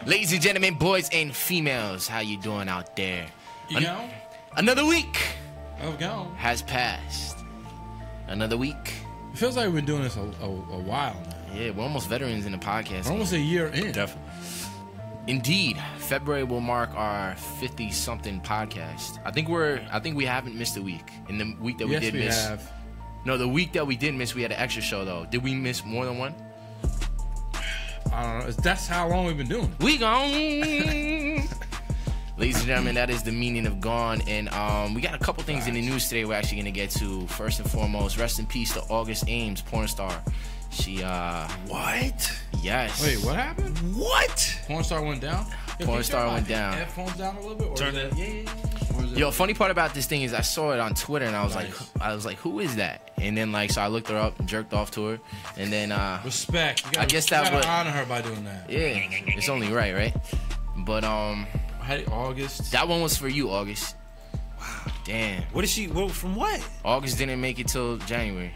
Ladies and gentlemen, boys and females, how you doing out there? You know? Another week I've gone. has passed. Another week. It feels like we've been doing this a while now. Yeah, we're almost veterans in the podcast. We're almost a year in. Definitely. Indeed, February will mark our 50-something podcast. I think we haven't missed a week. In the week that we did miss. Yes, we have. No, the week that we did miss, we had an extra show though. Did we miss more than one? I don't know. That's how long we've been doing it. We gone. Ladies and gentlemen, that is the meaning of gone. And we got a couple things in the news today we're actually going to get to. First and foremost, rest in peace to August Ames, porn star. She, What? Yes. Wait, what happened? What? Porn star went down? Porn star went down. Headphones down a little bit? Or Turn is it. Yeah. Or is it- Yo, funny part about this thing is I saw it on Twitter and I was Nice. like, who is that? And then so I looked her up and jerked off to her. And then, Respect. You gotta, I guess that you gotta would- honor her by doing that. yeah, it's only right? But, Hey, August. that one was for you, August. Wow. Damn. What is she? Well, from what? August didn't make it till January.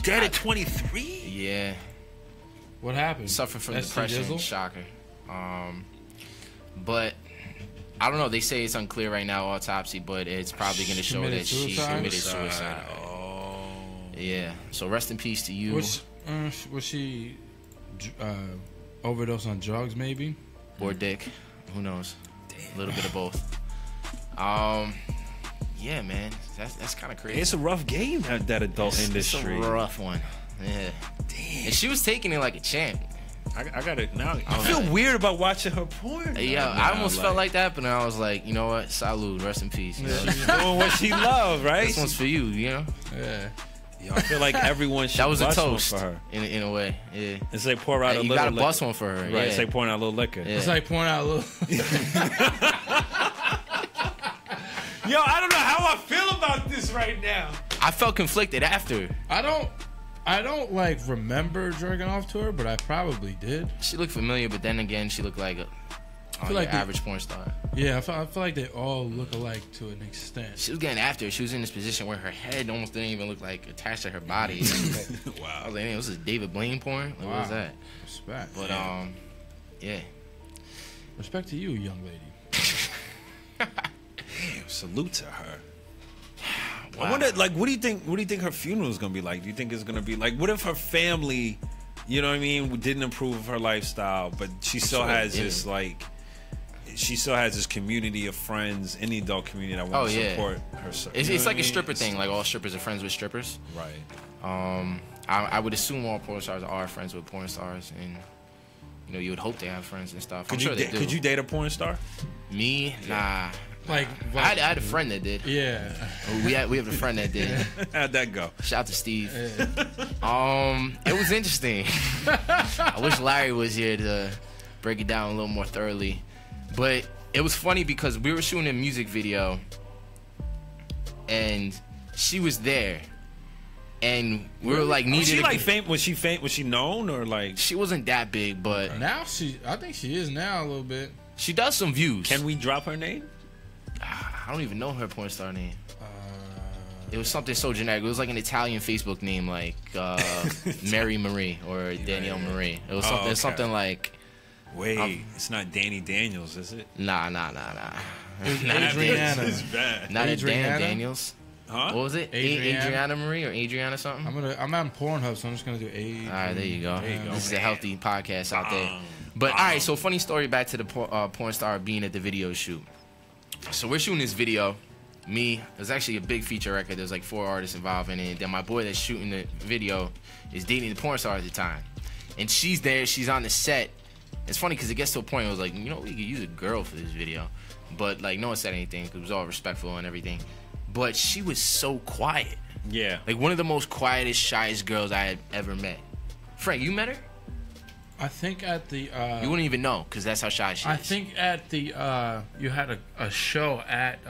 Dead at 23? Yeah. What happened? Suffered from That's depression. Jizzle? Shocker. But I don't know. They say it's unclear right now, autopsy, but it's probably going to show Committed that she suicide? committed suicide. Oh. Yeah. So rest in peace to you. Was she overdose on drugs, maybe? Or dick. Who knows? A little bit of both. Yeah, man. That's kind of crazy. It's a rough game, that adult industry. It's a rough one. Yeah. Damn. And she was taking it like a champ. I got it now. I feel weird about watching her porn. Yeah, I almost felt like that, but then I was like, you know what? Salud, rest in peace. You know? She's doing what she loves, right? This one's for you, you know? Yeah. Yo, I feel like everyone should That was a bust one toast for her. in a way. Yeah. It's like pour out a You little gotta liquor. bust one for her. Right, Yeah. it's like pouring out a little liquor. Yeah. It's like pouring out a little. Yo, I don't know how I feel about this right now. I felt conflicted after. I don't like remember jerking off to her, but I probably did. She looked familiar, but then again, she looked like feel like your average porn star. Yeah, I feel like they all look alike to an extent. She was getting after it. She was in this position where her head almost didn't even look like attached to her body. I Wow. was like, man, this is David Blaine porn? Like, what was that? Respect. But, yeah. Respect to you, young lady. Damn, salute to her. Wow. I wonder, like, what do you think her funeral is gonna be like? Do you think it's gonna be like, what if her family, you know what I mean, didn't approve of her lifestyle, but she still sure has they this didn't. she still has this community of friends in the adult community that want to support her. It's like a stripper thing. Like all strippers are friends with strippers. Right. I would assume all porn stars are friends with porn stars, and you know you would hope they have friends and stuff. I'm sure they do. Could you date a porn star? Me? Nah. Like I had a friend that did. yeah. We have a friend that did. How'd that go? Shout out to Steve. It was interesting. I wish Larry was here to break it down a little more thoroughly. But it was funny because we were shooting a music video and she was there. And we were like Was she needed like famous? Was she known or like? She wasn't that big, but Now I think she is now a little bit. she does some views. Can we drop her name? I don't even know her porn star name. It was something so generic. It was like an Italian Facebook name, like Mary Marie or Danielle Marie. It was something, okay. something like Wait, it's not Danny Daniels, is it? nah. Adriana. It's bad. Not a Adriana? Dan Daniels. Huh? What was it? Adriana? Adriana Marie or Adriana something? I'm on Pornhub, so I'm just gonna do All right, there you go. There you go, This is a man. healthy podcast out there. But all right, so funny story back to the porn star being at the video shoot. So we're shooting this video. Me, there's actually a big feature record. There's like 4 artists involved in it. Then my boy that's shooting the video is dating the porn star at the time. And she's there. She's on the set. It's funny because it gets to a point where I was like, you know, we could use a girl for this video. But like no one said anything because it was all respectful and everything. But she was so quiet. Yeah. Like one of the most quietest, shyest girls I had ever met. Frank, you met her? I think at the You wouldn't even know because that's how shy she is. I think at the you had a show at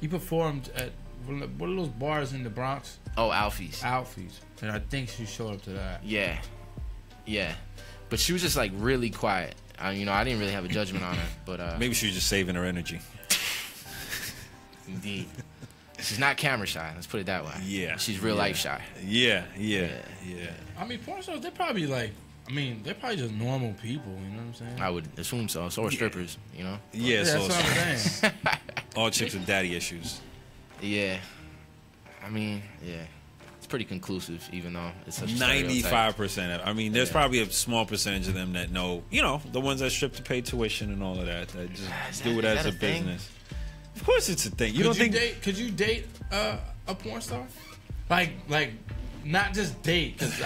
you performed at what are those bars in the Bronx? Oh, Alfie's. Alfie's. And I think she showed up to that. Yeah. But she was just like really quiet. I didn't really have a judgment on her, but Maybe she was just saving her energy. indeed. She's not camera shy, let's put it that way. Yeah. She's real life shy. Yeah. I mean, porn stars, they're probably like I mean, they're probably just normal people. You know what I'm saying? I would assume so. So are strippers, you know? Yeah, That's so what I'm saying. all chicks with daddy issues. Yeah. I mean, yeah. It's pretty conclusive, even though it's such a stereotype. 95%. I mean, there's probably a small percentage of them that know, you know, the ones that strip to pay tuition and all of that just do it as a business. Of course, it's a thing. You don't think? Could you date a porn star? Like, not just date, because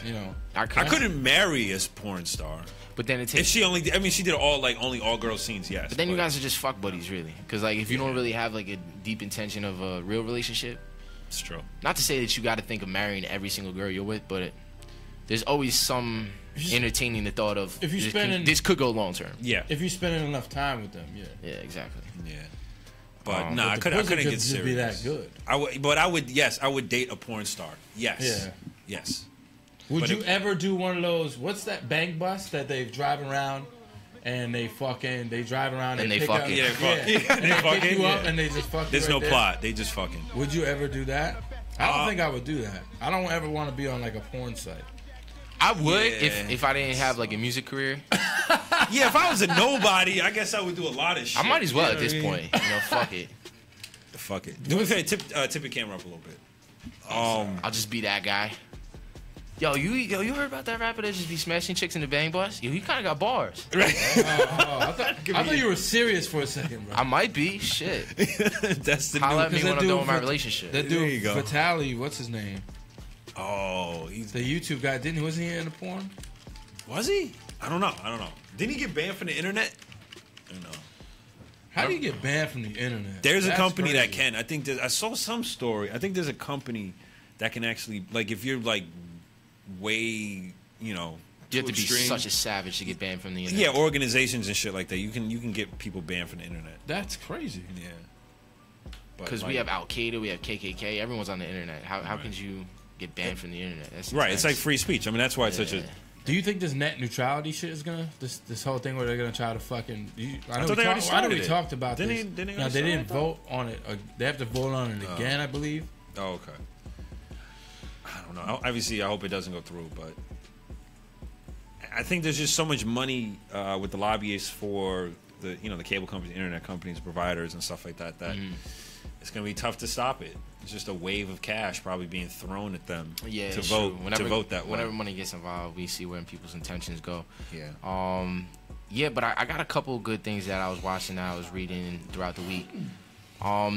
you know. I couldn't marry a porn star. But then it takes. If she only, I mean, she did only all girl scenes, yes. But then you guys are just fuck buddies, really. Because like, if you don't really have like a deep intention of a real relationship, it's true. Not to say that you got to think of marrying every single girl you're with, but there's always some entertaining the thought of if you this could go long term. Yeah. If you're spending enough time with them, yeah. Yeah, exactly. Yeah. But but I couldn't get serious. Be that good. I would date a porn star. Yes. Yeah. Yes. Would you ever do one of those? What's that bank bus that they drive around and they drive around and they pick fuck up, and they pick you up and they just fuck. There's you no right plot. They just fucking. Would you ever do that? I don't think I would do that. I don't ever want to be on like a porn site. I would if I didn't have like a music career. Yeah, if I was a nobody, I guess I would do a lot of shit. I might as well at this point. You know, fuck it. Fuck it. Do me a favor, tip your camera up a little bit. I'll just be that guy. Yo, you heard about that rapper that just be smashing chicks in the bang bus? Yo, he kind of got bars. Right. I thought you were serious for a second, bro. I might be. Shit. That's the Holla at new. me when I'm done with my relationship. That dude, Vitali, what's his name? Oh, he's the YouTube guy. Wasn't he in the porn? Was he? I don't know. Didn't he get banned from the internet? I don't know. How do you get banned from the internet? There's a company that can. I think I saw some story. I think there's a company that can actually, like, if you're like way, you know, you have to be extreme, such a savage to get banned from the internet. Yeah, organizations and shit like that. You can get people banned from the internet. That's crazy. Yeah. Because we have Al Qaeda, we have KKK. Everyone's on the internet. How can you get banned from the internet? That's right. It's like free speech. I mean, that's why it's such a. Do you think this net neutrality shit is gonna this whole thing where they're gonna try to fucking? I know we talked about this. No, they didn't vote on it. They have to vote on it again, I believe. Oh, okay. I don't know. Obviously, I hope it doesn't go through, but I think there's just so much money with the lobbyists for the cable companies, internet companies, providers, and stuff like that it's gonna be tough to stop it. It's just a wave of cash probably being thrown at them to vote that way. Whenever money gets involved, we see where people's intentions go. Yeah. Yeah, but I got a couple good things that I was watching, that I was reading throughout the week.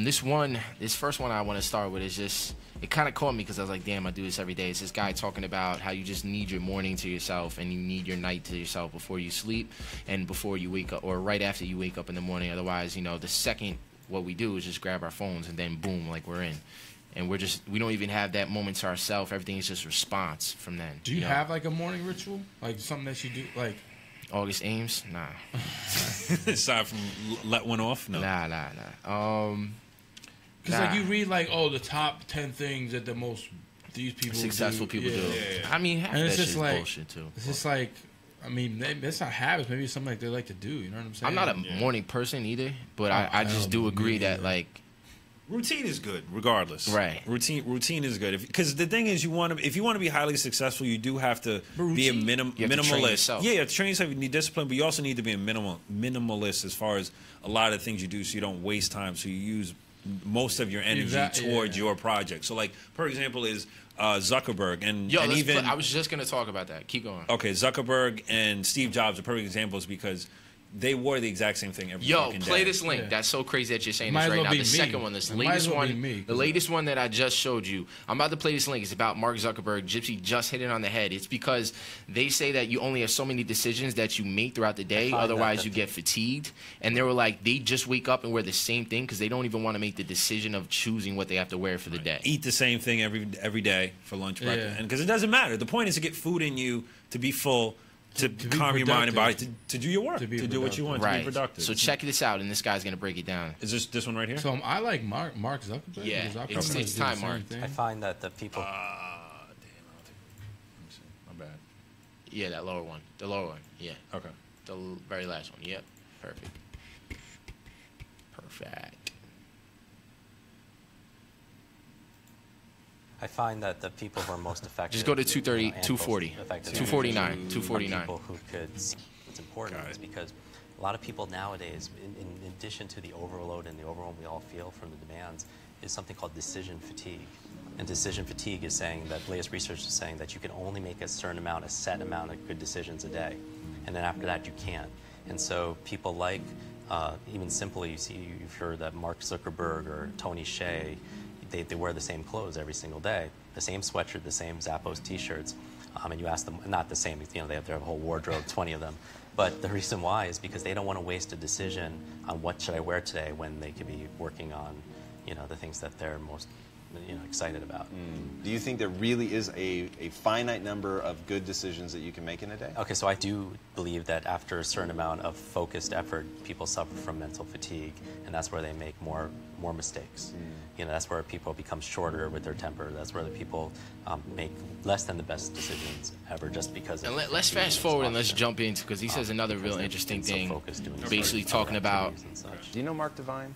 This first one I want to start with is just, it kind of caught me because I was like, damn, I do this every day. It's this guy talking about how you just need your morning to yourself and you need your night to yourself before you sleep and before you wake up, or right after you wake up in the morning. Otherwise, the second what we do is just grab our phones and then boom, like we're in. And we don't even have that moment to ourselves. Everything is just response from then. Do you have like a morning ritual? Like something that you do, like August Ames? Nah. Aside from let one off? No. Nah. Because like you read like, the top 10 things that the most these people successful do. people do. Yeah. I mean, half and it's that just shit's like bullshit too. It's just like, I mean, that's not habits. Maybe it's something like they like to do. You know what I'm saying? I'm not a morning person either, but I just do agree that like routine is good, regardless. Right. Routine is good because the thing is, if you want to be highly successful, you do have to be a minimalist. You have to train yourself. You need discipline, but you also need to be a minimalist as far as a lot of things you do, so you don't waste time. So you use most of your energy towards your project. So, like, for example, is Zuckerberg and I was just gonna talk about that. Keep going. Okay, Zuckerberg and Steve Jobs are perfect examples because they wore the exact same thing every fucking day. Play this link. Yeah. That's so crazy that you're saying this right now. The second one, the latest one that I just showed you. I'm about to play this link. It's about Mark Zuckerberg. Gypsy just hit it on the head. It's because they say that you only have so many decisions that you make throughout the day. Otherwise, you get fatigued. And they were like, they just wake up and wear the same thing because they don't even want to make the decision of choosing what they have to wear for the day. Eat the same thing every day for lunch, breakfast. And because it doesn't matter. The point is to get food in you, to be full, to calm your mind and body, to do your work, to do what you want, to be productive. So check this out, and this guy's going to break it down. Is this one right here? So I like Mark Zuckerberg. Yeah, it's time, Mark. I find that the people... Damn, I don't think... Let me see. My bad. Yeah, that lower one. The lower one, yeah. Okay. The very last one, yep. Perfect. I find that the people who are most effective... Just go to 230, and 240, most effective 249, are 249. people who could see what's important is because a lot of people nowadays, in addition to the overload and the overwhelm we all feel from the demands, is something called decision fatigue. And decision fatigue is saying that, latest research is saying that you can only make a certain amount, a set amount of good decisions a day. And then after that, you can't. And so people like, even simply, you've heard that Mark Zuckerberg or Tony Hsieh, they wear the same clothes every single day, the same sweatshirt, the same Zappos t-shirts, and you ask them, not the same, you know, they have their whole wardrobe, 20 of them, but the reason why is because they don't want to waste a decision on what should I wear today when they could be working on, you know, the things that they're most, you know, excited about. Do you think there really is a finite number of good decisions that you can make in a day? Okay, so I do believe that after a certain amount of focused effort, people suffer from mental fatigue, and that's where they make more mistakes. You know, that's where people become shorter with their temper. That's where the people make less than the best decisions ever, just because. And let's fast forward and let's jump into, because he says another real interesting thing, basically talking about. Do you know Mark Divine?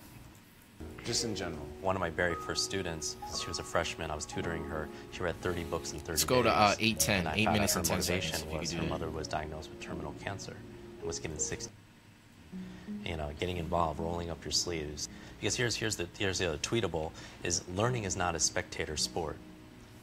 Just in general. One of my very first students, she was a freshman, I was tutoring her. She read 30 books in 30 days. Let's go to 8:10, 8 minutes and 10 seconds. seconds. Her mother was diagnosed with terminal cancer and was given 60. You know, getting involved, rolling up your sleeves. Because here's the other tweetable, is learning is not a spectator sport.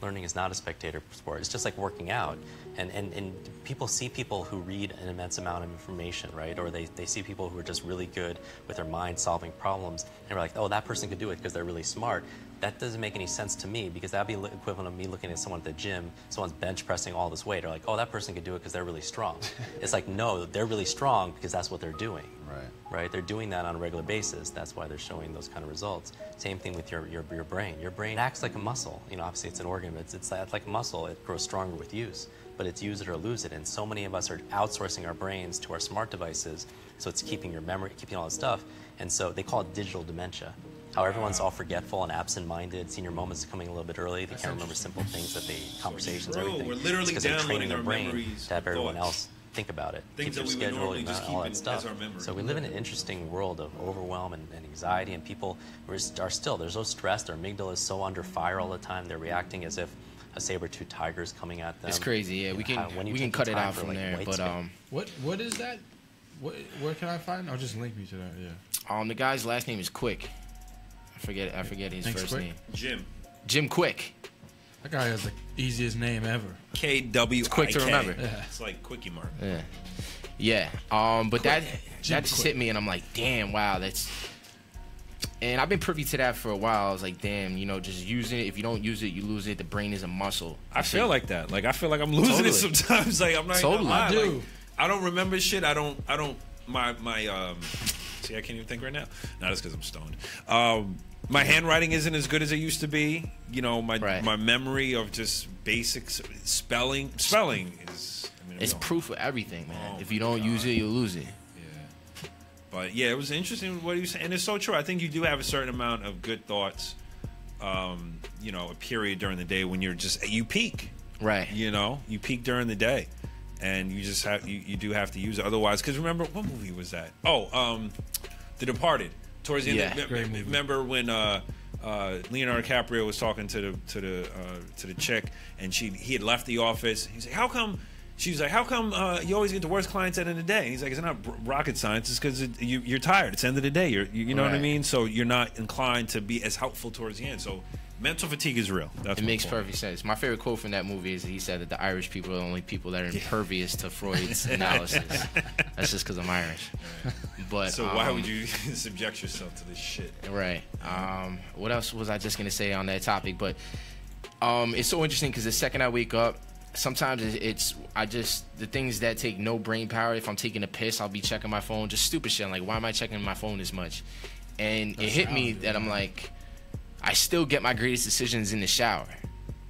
Learning is not a spectator sport. It's just like working out. And people see people who read an immense amount of information, right? Or they see people who are just really good with their mind solving problems. And they're like, oh, that person could do it because they're really smart. That doesn't make any sense to me, because that'd be equivalent of me looking at someone at the gym, someone's bench pressing all this weight. They're like, oh, that person could do it because they're really strong. It's like, no, they're really strong because that's what they're doing. Right? They're doing that on a regular basis. That's why they're showing those kind of results. Same thing with your brain. Your brain acts like a muscle. You know, obviously it's an organ, but it's like a muscle. It grows stronger with use. But it's use it or lose it. And so many of us are outsourcing our brains to our smart devices. So it's keeping your memory, keeping all that stuff. And so they call it digital dementia. How everyone's all forgetful and absent-minded, senior moments coming a little bit early. They can't remember simple things that conversations, everything. We're literally because they're training downloading their our brain memories, to have everyone thoughts. else think about it, Things keep your that we would schedule, normally just all keep that stuff. as our memory. So we live in an interesting world of overwhelm and anxiety, and people are still, they're so stressed, their amygdala is so under fire all the time, they're reacting as if a saber-toothed tiger is coming at them. It's crazy, yeah. We can cut it out from there, but what is that? Where can I find? I'll just link me to that. Yeah. The guy's last name is Quick. I forget his first name. Jim Quick. That guy has the easiest name ever. KWIK. It's quick to remember. Yeah. It's like Quickie Mart. Yeah. But that just hit me, and I'm like, damn, wow, that's. And I've been privy to that for a while. I was like, damn, you know, just using it. If you don't use it, you lose it. The brain is a muscle. I feel like that. Like I feel like I'm losing it sometimes. Like I'm not Totally. gonna lie. I do. Like, I don't remember shit. I don't. My see, I can't even think right now. No, that's because I'm stoned. My handwriting isn't as good as it used to be. You know, my memory of just basics, spelling is. I mean, it's proof of everything, man. If you don't use it, you'll lose it. Yeah. But yeah, it was interesting what he was saying, and it's so true. I think you do have a certain amount of good thoughts. You know, a period during the day when you peak. Right. You know, you peak during the day, and you just have you do have to use it. Otherwise, because remember what movie was that? Oh, The Departed. Towards the end, remember when Leonardo DiCaprio was talking to the chick, and he had left the office. He's like, "How come?" She's like, "How come you always get the worst clients at the end of the day?" And he's like, "It's not rocket science. It's because you're tired. It's the end of the day. You know what I mean? So you're not inclined to be as helpful towards the end. So mental fatigue is real. It makes perfect sense. My favorite quote from that movie is he said that the Irish people are the only people that are impervious to Freud's analysis. That's just because I'm Irish. But so why would you subject yourself to this shit? Right. What else was I just gonna say on that topic? But it's so interesting because the second I wake up, sometimes the things that take no brain power. If I'm taking a piss, I'll be checking my phone, just stupid shit. I'm like, why am I checking my phone this much? And it hit me that I'm like, I still get my greatest decisions in the shower,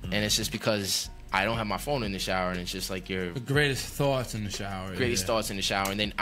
and it's just because I don't have my phone in the shower, and it's just like the greatest thoughts in the shower. Greatest thoughts in the shower, and then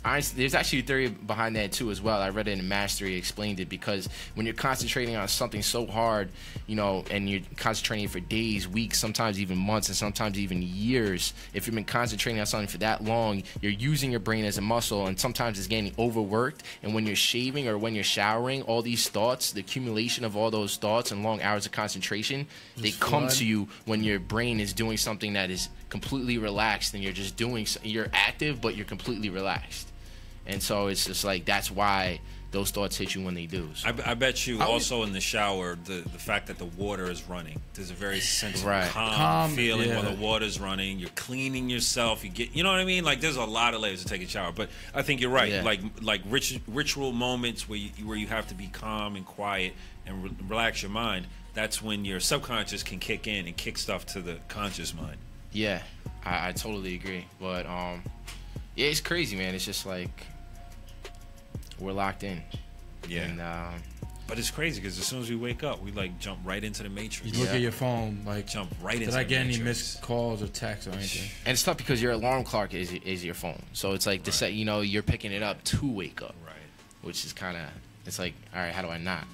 there's actually a theory behind that too as well. I read it in Mastery, explained it, because when you're concentrating on something so hard, you know, and you're concentrating for days, weeks, sometimes even months, and sometimes even years, if you've been concentrating on something for that long, you're using your brain as a muscle, and sometimes it's getting overworked. And when you're shaving or when you're showering, all these thoughts, the accumulation of all those thoughts and long hours of concentration, they come to you when your brain is doing something that is completely relaxed, and you're active, but you're completely relaxed. And so it's just like, that's why those thoughts hit you when they do. So. I bet you also in the shower, the fact that the water is running, there's a very sensitive, calm feeling when the water's running. You're cleaning yourself. You know what I mean? Like, there's a lot of layers to take a shower. But I think you're right. Yeah. Like ritual moments where you have to be calm and quiet and relax your mind. That's when your subconscious can kick in and kick stuff to the conscious mind. Yeah, I totally agree. But yeah, it's crazy, man. It's just like, we're locked in. Yeah. And, but it's crazy because as soon as we wake up, we like jump right into the matrix. You look at your phone, like, jump right into the matrix. Did I get any missed calls or texts or anything? And it's tough because your alarm clock is your phone. So it's like, you know, you're picking it up to wake up. Right. Which is kind of, it's like, all right, how do I not?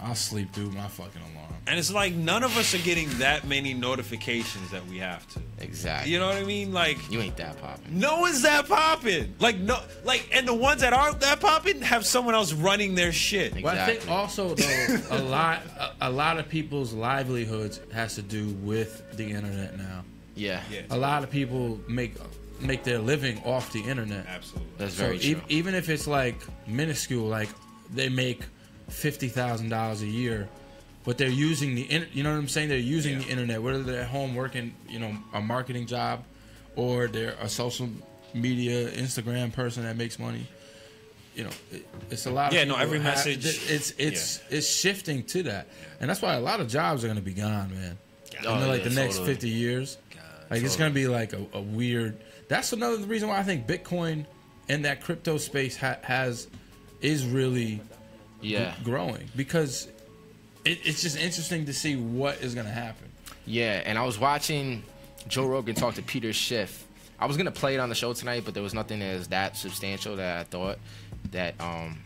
I'll sleep through my fucking alarm. And it's like, none of us are getting that many notifications that we have to. Exactly. You know what I mean? Like, you ain't that popping. No one's that popping. Like, no, like, and the ones that aren't that popping have someone else running their shit. Exactly. Well, I think also though, a lot of people's livelihoods has to do with the internet now. Yeah. A lot of people make their living off the internet. Absolutely. That's very true. Even if it's like minuscule, like they make $50,000 a year, but they're using you know what I'm saying? They're using the internet, whether they're at home working, you know, a marketing job, or they're a social media Instagram person that makes money. You know, it's a lot. Yeah, no, every message. It's shifting to that, and that's why a lot of jobs are going to be gone, man. The next 50 years, it's going to be like a weird. That's another reason why I think Bitcoin and that crypto space is really growing, because it's just interesting to see what is going to happen. Yeah, and I was watching Joe Rogan talk to Peter Schiff. I was going to play it on the show tonight, but there was nothing that was that substantial that I thought that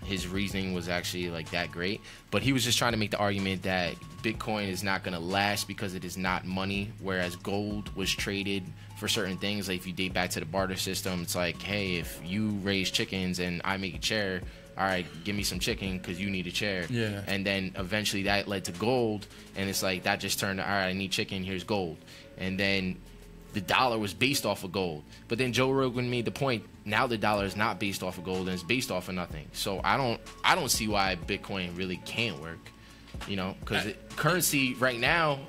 his reasoning was actually like that great. But he was just trying to make the argument that Bitcoin is not going to last because it is not money, whereas gold was traded for certain things. Like if you date back to the barter system, it's like, hey, if you raise chickens and I make a chair, all right, give me some chicken because you need a chair. Yeah. And then eventually that led to gold, and it's like that just turned to, all right, I need chicken, here's gold. And then the dollar was based off of gold. But then Joe Rogan made the point, now the dollar is not based off of gold and it's based off of nothing. So I don't see why Bitcoin really can't work. You know, because currency right now,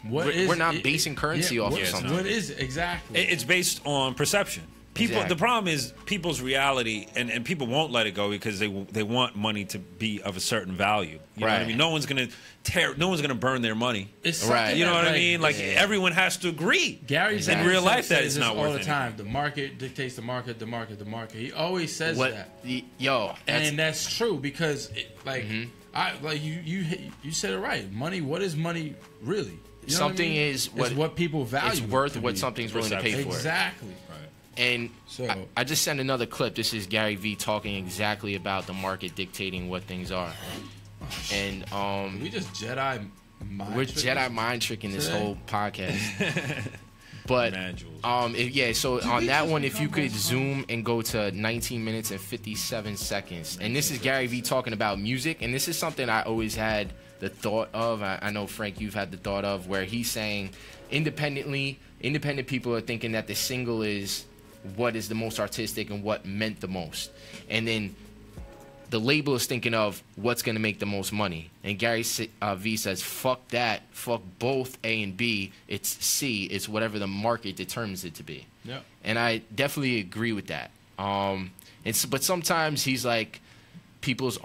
we're not basing currency off of something. What is it? Exactly? It's based on perception. People. Exactly. The problem is people's reality, and people won't let it go because they want money to be of a certain value. You know what I mean? No one's gonna burn their money. It's right. You know what I mean? Like everyone has to agree. Gary in real life that it's not worth all the time. The market dictates the market. The market. The market. He always says that. And that's true because you said it right. Money. What is money really? You know something what I mean? is what people value. It's worth what something's willing to pay for. Exactly. And so, I just sent another clip. This is Gary Vee talking exactly about the market dictating what things are. And we just Jedi mind tricking this whole podcast. But so on that one, if you could zoom and go to 19 minutes and 57 seconds. And this is Gary Vee talking about music, and this is something I always had the thought of. I know, Frank, you've had the thought of, where he's saying independent people are thinking that the single is what is the most artistic and what meant the most, and then the label is thinking of what's going to make the most money. And Gary Vee says, fuck that, fuck both A and B, it's C, it's whatever the market determines it to be. Yeah. And I definitely agree with that. But sometimes he's like, people's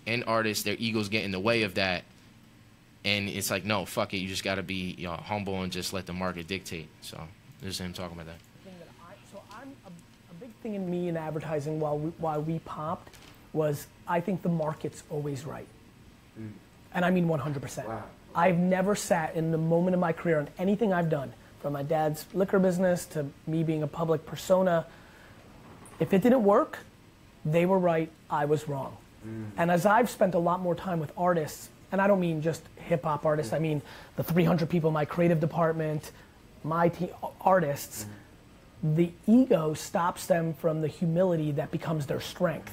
and artists, their egos get in the way of that. And it's like, no, fuck it, you just got to be humble and just let the market dictate. So there's him talking about that. I'm a big thing in me in advertising while we popped was I think the market's always right. And I mean 100%. Wow. I've never sat in the moment of my career on anything I've done, from my dad's liquor business to me being a public persona, If it didn't work, they were right, I was wrong. And as I've spent a lot more time with artists, and I don't mean just hip hop artists, I mean the 300 people in my creative department, my team, artists, the ego stops them from the humility that becomes their strength.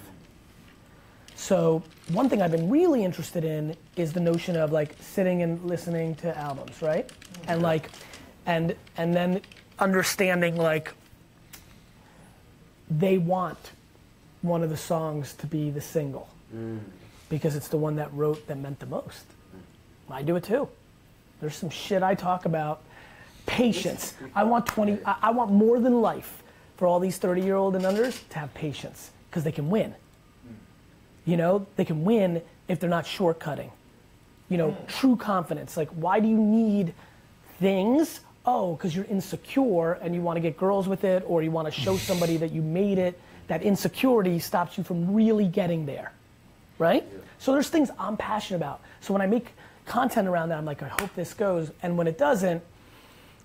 So one thing I've been really interested in is the notion of like sitting and listening to albums, right? And like, and then understanding like they want one of the songs to be the single because it's the one that meant the most. I do it too. There's some shit I talk about. Patience. I want more than life for all these 30-year-old and unders to have patience because they can win. You know, they can win if they're not shortcutting. You know, true confidence. Like, why do you need things? Oh, because you're insecure and you want to get girls with it, or you want to show somebody that you made it. That insecurity stops you from really getting there, right? Yeah. So there's things I'm passionate about. So when I make content around that, I'm like, I hope this goes. And when it doesn't,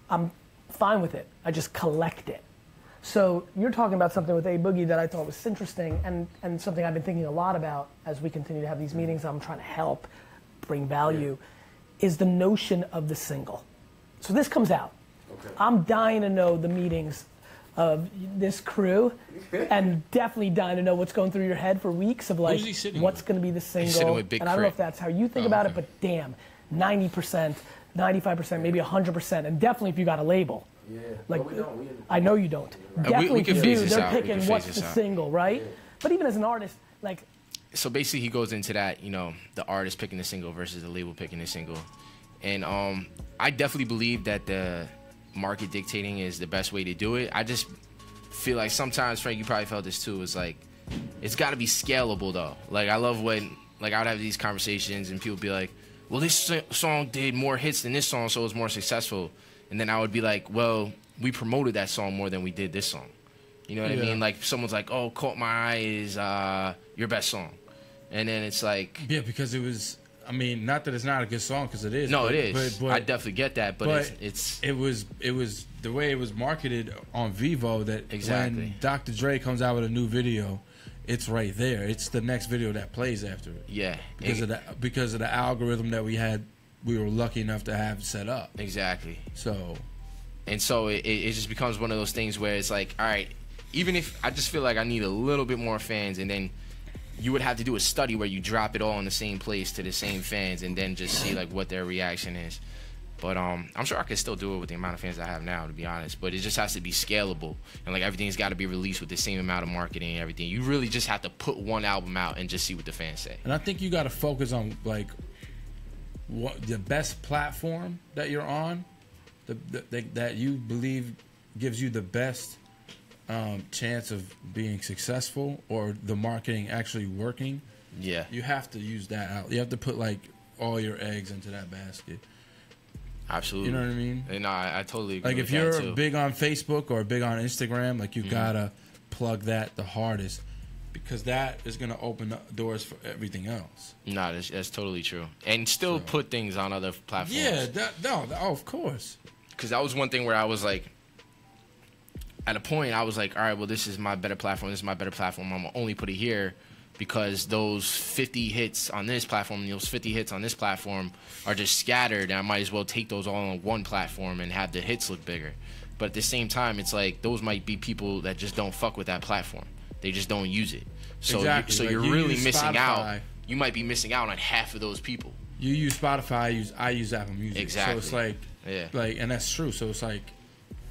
I'm fine with it. I just collect it. So you're talking about something with A Boogie that I thought was interesting and something I've been thinking a lot about as we continue to have these meetings. I'm trying to help bring value, is the notion of the single. So this comes out. Okay. I'm dying to know the meetings of this crew and definitely dying to know what's going through your head for weeks of like what's going to be the single. And I don't know if that's how you think about it, but damn, 90%, 95%, maybe 100%, and definitely if you got a label. Yeah, like, I know you don't. Definitely if you do, they're picking what's the single, right? Yeah. But even as an artist, like. So basically he goes into that, you know, the artist picking the single versus the label picking the single. And I definitely believe that the market dictating is the best way to do it. I just feel like sometimes, Frank, you probably felt this too, it's like, it's got to be scalable though. Like I love when, like I would have these conversations and people be like, well, this song did more hits than this song, so it was more successful. And then I would be like, well, we promoted that song more than we did this song. You know what I mean? Like someone's like, oh, Caught My Eye is your best song. And then it's like. Yeah, because it was, I mean, not that it's not a good song, because it is. No, it is. But I definitely get that, but it was the way it was marketed on Vivo that when Dr. Dre comes out with a new video, it's right there. It's the next video that plays after it. Yeah. Because of the algorithm that we were lucky enough to have set up. Exactly. So it just becomes one of those things where it's like, all right, even if I just feel like I need a little bit more fans, and then you would have to do a study where you drop it all in the same place to the same fans and then just see like what their reaction is. But I'm sure I could still do it with the amount of fans I have now, to be honest. But it just has to be scalable, and like everything's got to be released with the same amount of marketing and everything. You really just have to put one album out and just see what the fans say. And I think you got to focus on like what the best platform that you're on, that you believe gives you the best chance of being successful, or the marketing actually working. Yeah, you have to use that out. You have to put like all your eggs into that basket. Absolutely. You know what I mean? And I totally agree. Like if you're big on Facebook or big on Instagram, like you gotta plug that the hardest, because that is gonna open up doors for everything else. Nah, that's totally true. And still put things on other platforms. Yeah, of course. Because that was one thing where I was like, at a point I was like, all right, well, this is my better platform. This is my better platform. I'm gonna only put it here, because those 50 hits on this platform and those 50 hits on this platform are just scattered, and I might as well take those all on one platform and have the hits look bigger. But at the same time, it's like those might be people that just don't fuck with that platform. They just don't use it. So, so like you're really missing Spotify. Out. You might be missing out on half of those people. You use Spotify, I use Apple Music. Exactly. So it's like, and that's true. So it's like,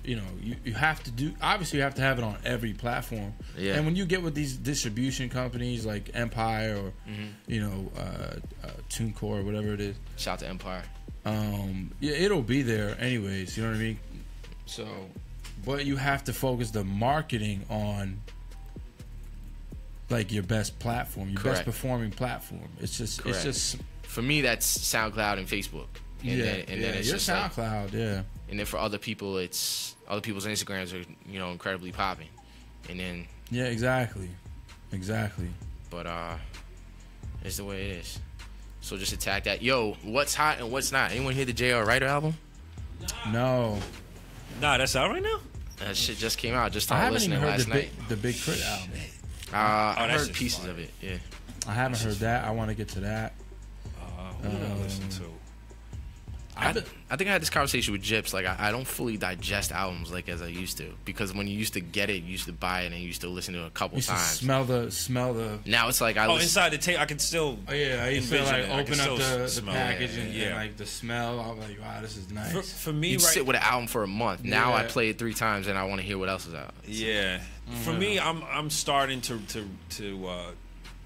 you know, you have to do, obviously you have to have it on every platform. Yeah. And when you get with these distribution companies like Empire or, you know, TuneCore or whatever it is. Shout out to Empire. Yeah, it'll be there anyways, you know what I mean? So, but you have to focus the marketing on like your best platform, your best performing platform. It's just, for me, that's SoundCloud and Facebook. And then it's your just SoundCloud, like, and then for other people, it's other people's Instagrams are, you know, incredibly popping. And then exactly. But it's the way it is. So just attack that. Yo, what's hot and what's not? Anyone hear the J.R. Writer album? No. Nah, that's out right now? That shit just came out. Just I started haven't even listening heard last night. the Big Crit album. I that heard shit's pieces fire. of it. Yeah. I haven't heard that. I want to get to that. Who did I listen to? I think I had this conversation with Jips. Like, I don't fully digest albums like as I used to, because when you used to get it, you used to buy it and you used to listen to it a couple Used to times. smell the. Now it's like Inside the tape, I can still. Oh yeah, I used to envision like it. I open can up still the smell package it. and like the smell. I'm like, wow, this is nice. For me, you'd right, sit with an album for a month. Now I Yeah. play it 3 times and I want to hear what else is out. yeah. For me, I'm starting to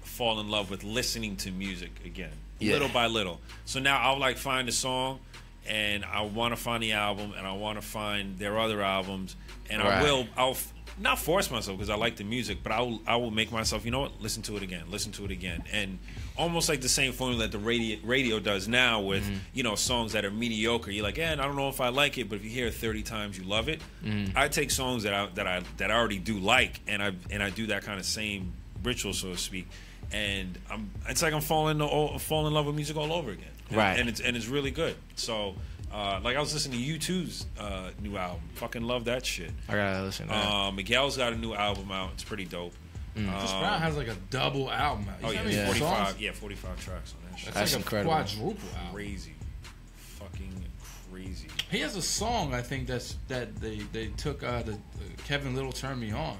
fall in love with listening to music again, little by little. So now I'll like find a song, and I want to find the album, and I want to find their other albums, and Right. I'll not force myself because I like the music, but I will make myself, you know what, listen to it again, and almost like the same formula that the radio does now with you know, songs that are mediocre. You're like, I don't know if I like it, but if you hear it 30 times, you love it. I take songs that I already do like, and I do that kind of same ritual, so to speak. And it's like I'm falling in love with music all over again, Right. And it's really good. So, like I was listening to U2's new album, fucking love that shit. I gotta listen to that. Miguel's got a new album out. It's pretty dope. Chris Brown has like a double album out. Oh You yeah, know how many 45. songs? Yeah, 45 tracks on that shit. That's like incredible. A quadruple album. Crazy, fucking crazy. He has a song I think that they took the Kevin Little "Turn Me On"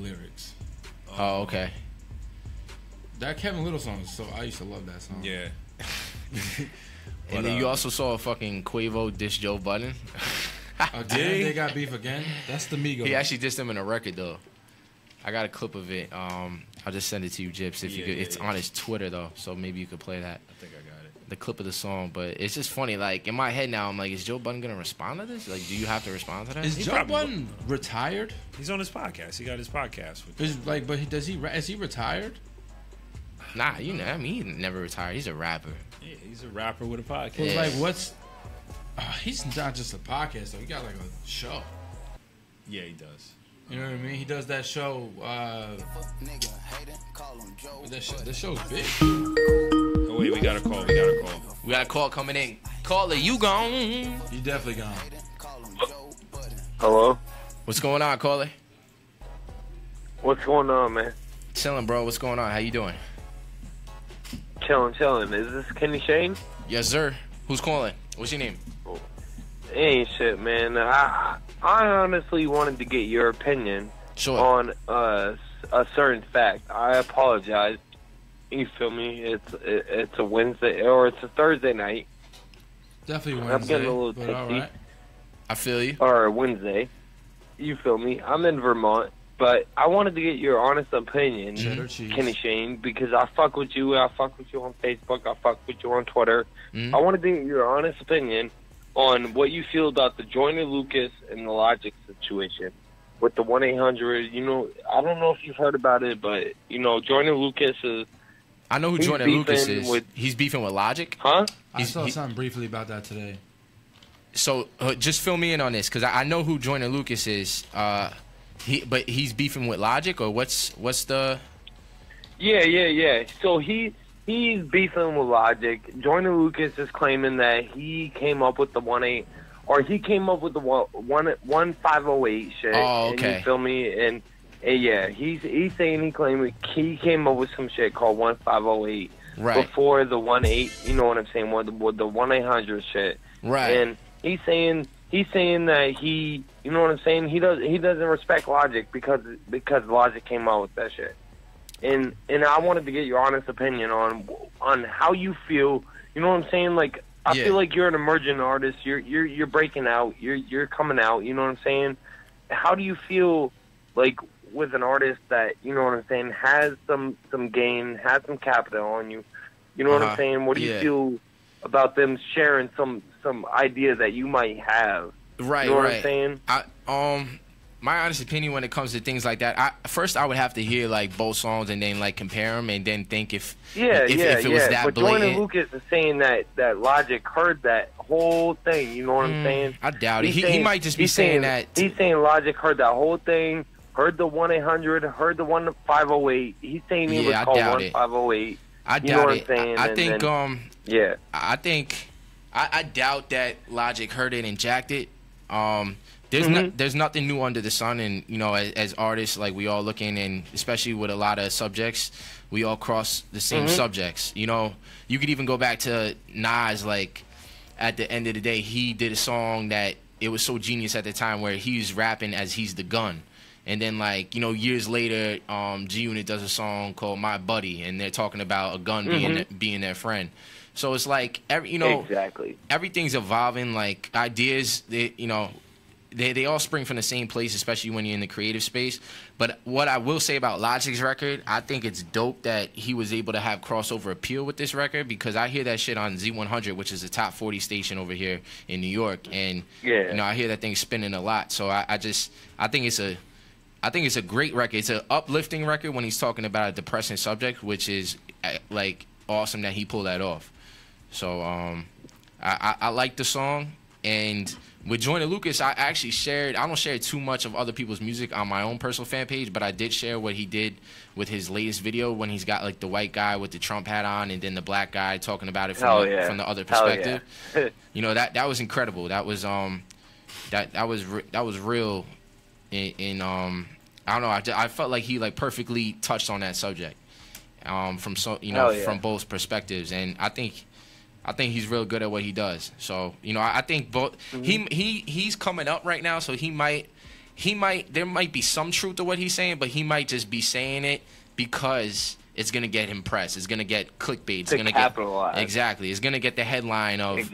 lyrics. Oh, okay. That Kevin Little song is I used to love that song. Yeah. And then you also saw a fucking Quavo diss Joe Budden. Again, they got beef again. That's the Migos. He actually dissed him in a record though. I got a clip of it. I'll just send it to you, Jips, if you could. It's on his Twitter though, so maybe you could play that. I think I got it. The clip of the song, but it's just funny. Like in my head now, I'm like, is Joe Budden gonna respond to this? Like, do you have to respond to that? Is He Joe probably Budden retired? He's on his podcast. He got his podcast with. Is he retired? Nah, you know, I mean, he never retired. He's a rapper. Yeah, he's a rapper with a podcast. Well, Yeah. like what's? He's not just a podcast though. He got like a show. Yeah, he does. You know what I mean? He does that show. That show's big. Oh wait, we got a call. We got a call coming in. Caller, you gone? You definitely gone. Hello? What's going on, caller? What's going on, man? Chilling, bro. What's going on? How you doing? Chilling. Is this Kenny Shane? Yes, sir. Who's calling? What's your name? Ain't shit, man. I honestly wanted to get your opinion Sure. on a certain fact. I apologize. You feel me? It's a Wednesday or it's a Thursday night. Definitely I'm Wednesday. getting a little but all tipsy. right. I feel you. Or Wednesday. You feel me? I'm in Vermont, but I wanted to get your honest opinion, Cheddar cheese. Kenny Shane, because I fuck with you. I fuck with you on Facebook. I fuck with you on Twitter. Mhm. I wanted to get your honest opinion on what you feel about the Joyner Lucas and the Logic situation with the 1-800. You know, I don't know if you've heard about it, but you know, Joyner Lucas is. I know who He's Joyner Lucas beefing is. with- He's beefing with Logic. Huh? I He's- saw he- something briefly about that today. So just fill me in on this, because I know who Joyner Lucas is. But he's beefing with Logic, or what's the? Yeah. So he's beefing with Logic. Joyner Lucas is claiming that he came up with the 1-8, or he came up with the 1508 shit. Oh, And okay. you feel me? And yeah, he's saying he came up with some shit called 1508 Right. before the 1-8. You know what I'm saying? With the 1-800 shit. Right. And he's saying that he, you know what I'm saying? He doesn't respect Logic because Logic came out with that shit. And I wanted to get your honest opinion on how you feel. You know what I'm saying? Like I Yeah. feel like you're an emerging artist. You're breaking out. You're coming out. You know what I'm saying? How do you feel like with an artist that, you know what I'm saying, has some gain, has some capital on you? You know what I'm saying? What do you Yeah. feel about them sharing some idea that you might have? Right. You know what right. I'm saying? My honest opinion when it comes to things like that, I would have to hear like both songs and then like compare them and then think if it was that But blatant. Joyner Lucas is saying that Logic heard that whole thing. You know what I'm saying? I doubt it. He's He might just be he's saying that. He's saying Logic heard that whole thing, heard the 1-800, heard the 1508. He's saying he Yeah, was I called doubt it. 1508. I You know doubt what I'm it. saying? I And think then- Yeah. I doubt that Logic heard it and jacked it. there's nothing new under the sun, and you know, as artists, like we all looking, and especially with a lot of subjects, we all cross the same subjects. You know, you could even go back to Nas. Like at the end of the day, he did a song that it was so genius at the time, where he's rapping as he's the gun. And then, like, you know, years later, G-Unit does a song called My Buddy, and they're talking about a gun being their friend. So it's like, exactly, everything's evolving. Like, ideas, they all spring from the same place, especially when you're in the creative space. But what I will say about Logic's record, I think it's dope that he was able to have crossover appeal with this record, because I hear that shit on Z100, which is a top 40 station over here in New York. And, you know, I hear that thing spinning a lot. So I think it's a great record. It's an uplifting record when he's talking about a depressing subject, which is like awesome that he pulled that off. So I like the song. And with Joyner Lucas, I actually shared. I don't share too much of other people's music on my own personal fan page, but I did share what he did with his latest video when he's got like the white guy with the Trump hat on, and then the black guy talking about it from the other perspective. You know, that was incredible. That was that was real. In I don't know. I felt like he like perfectly touched on that subject, from both perspectives, and I think he's real good at what he does. So you know, I think both he's coming up right now, so he might there might be some truth to what he's saying, but he might just be saying it because it's gonna get him press. It's gonna get clickbait. It's gonna capitalize. Exactly. It's gonna get the headline of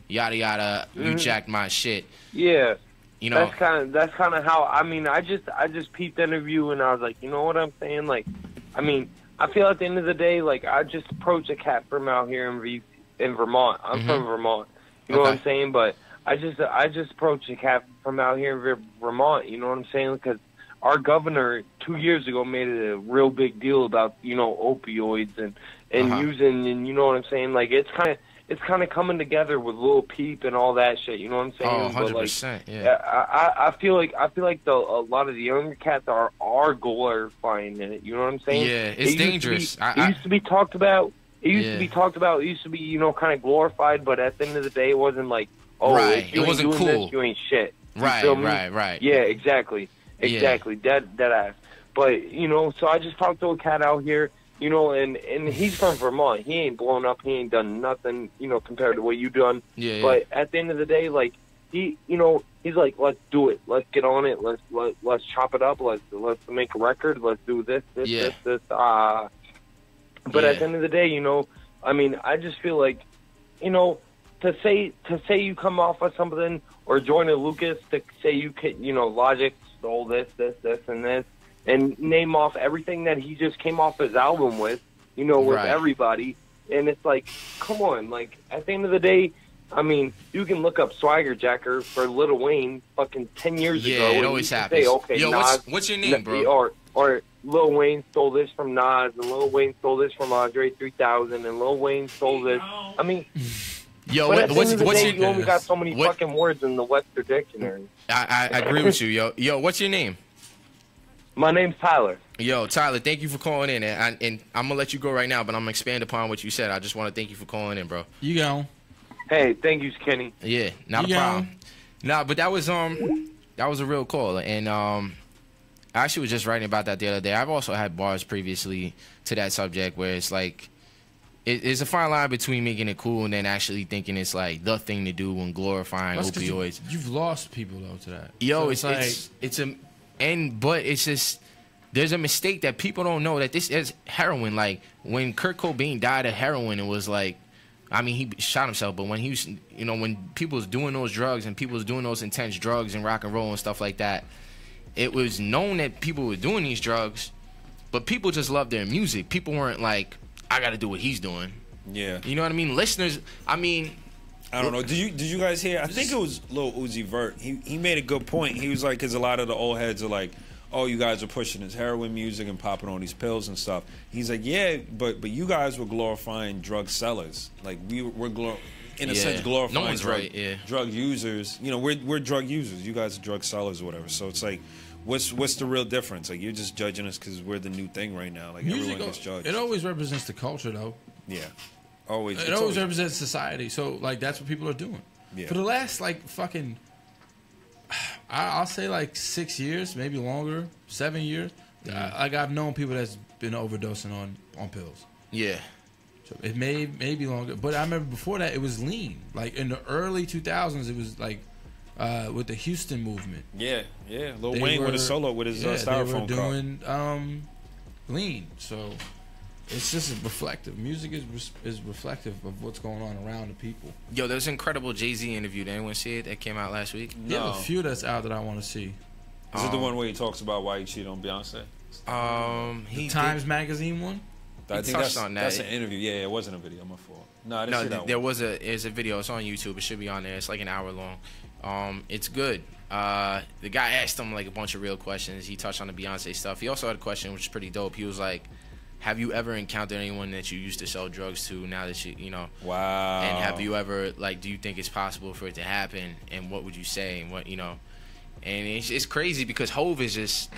yada yada. You jacked my shit. Yeah. You know, that's kind of how. I mean, I just peeped the interview and I was like, you know what I'm saying? Like, I mean, I feel at the end of the day, like I just approached a cat from out here in Vermont. I'm from Vermont. You know what I'm saying? But I just approached a cat from out here in Vermont. You know what I'm saying? Because our governor 2 years ago made it a real big deal about, you know, opioids and using, and you know what I'm saying? Like it's kind of coming together with Lil Peep and all that shit. You know what I'm saying? Oh, 100%. Yeah. I feel like a lot of the younger cats are glorifying it. You know what I'm saying? Yeah, it's dangerous. It used to be talked about. It used to be, you know, kind of glorified. But at the end of the day, it wasn't like, if you it wasn't ain't doing cool. This, you ain't shit. You right. feel me? Right. Yeah, exactly. Dead ass. But you know, so I just talked to a cat out here. You know, and he's from Vermont. He ain't blown up. He ain't done nothing, you know, compared to what you done. Yeah. But at the end of the day, like he's like, let's do it. Let's get on it. Let's chop it up. Let's make a record. Let's do this. But at the end of the day, you know, I mean, I just feel like, you know, to say you come off of something, or Joyner Lucas to say you could, you know, Logic stole this, and this. And name off everything that he just came off his album with, you know, with everybody. And it's like, come on. Like, at the end of the day, I mean, you can look up Swagger Jacker for Lil Wayne fucking 10 years ago. Yeah, it always happens. Say, okay, yo, Nas, what's your name, bro? Or Lil Wayne stole this from Nas, and Lil Wayne stole this from Andre 3000, and Lil Wayne stole this. I mean... Yo, what's your you only got so many fucking words in the Webster Dictionary. I agree with you, yo. What's your name? My name's Tyler. Yo, Tyler, thank you for calling in, and I'm gonna let you go right now, but I'm gonna expand upon what you said. I just want to thank you for calling in, bro. You go. Hey, thank you, Kenny. Yeah, not a problem. Nah, but that was a real call, and I actually was just writing about that the other day. I've also had bars previously to that subject where it's like it's a fine line between making it cool and then actually thinking it's like the thing to do when glorifying opioids. You've lost people though to that. Yo, so but it's just there's a mistake that people don't know that this is heroin. Like when Kurt Cobain died of heroin, it was like, I mean, he shot himself, but when he was, you know, when people was doing those drugs and people was doing those intense drugs and rock and roll and stuff like that, it was known that people were doing these drugs, but people just loved their music. People weren't like, I got to do what he's doing. Yeah. You know what I mean? Listeners, I mean, I don't know. Did you guys hear? I think it was Lil Uzi Vert. He made a good point. He was like, because a lot of the old heads are like, oh, you guys are pushing this heroin music and popping on these pills and stuff. He's like, yeah, but you guys were glorifying drug sellers. Like we're in a sense glorifying drug users. You know, we're drug users. You guys are drug sellers or whatever. So it's like, what's the real difference? Like you're just judging us because we're the new thing right now. Like music, everyone gets judged. It always represents the culture, though. Yeah. Always. It always represents society. So like that's what people are doing. Yeah. For the last like fucking I'll say like 6 years, maybe longer, 7 years. Like I've known people that's been overdosing on pills. Yeah. So it may be longer, but I remember before that it was lean. Like in the early 2000s, it was like with the Houston movement. Yeah. Lil Wayne with his solo with his styrofoam they were doing lean. So it's just reflective. Music is reflective of what's going on around the people. Yo, there's an incredible Jay-Z interview. Did anyone see it? That came out last week. No. Yeah, a few that's out that I want to see. Is it the one where he talks about why he cheated on Beyonce? The Times Magazine one. I think that's an interview. Yeah, it wasn't a video. My fault. No, I didn't see that there one. was a video. It's on YouTube. It should be on there. It's like an hour long. It's good. The guy asked him like a bunch of real questions. He touched on the Beyonce stuff. He also had a question which is pretty dope. He was like, have you ever encountered anyone that you used to sell drugs to now that you know? Wow. And have you ever, like, do you think it's possible for it to happen? And what would you say? And what, you know? And it's crazy because Hov is just,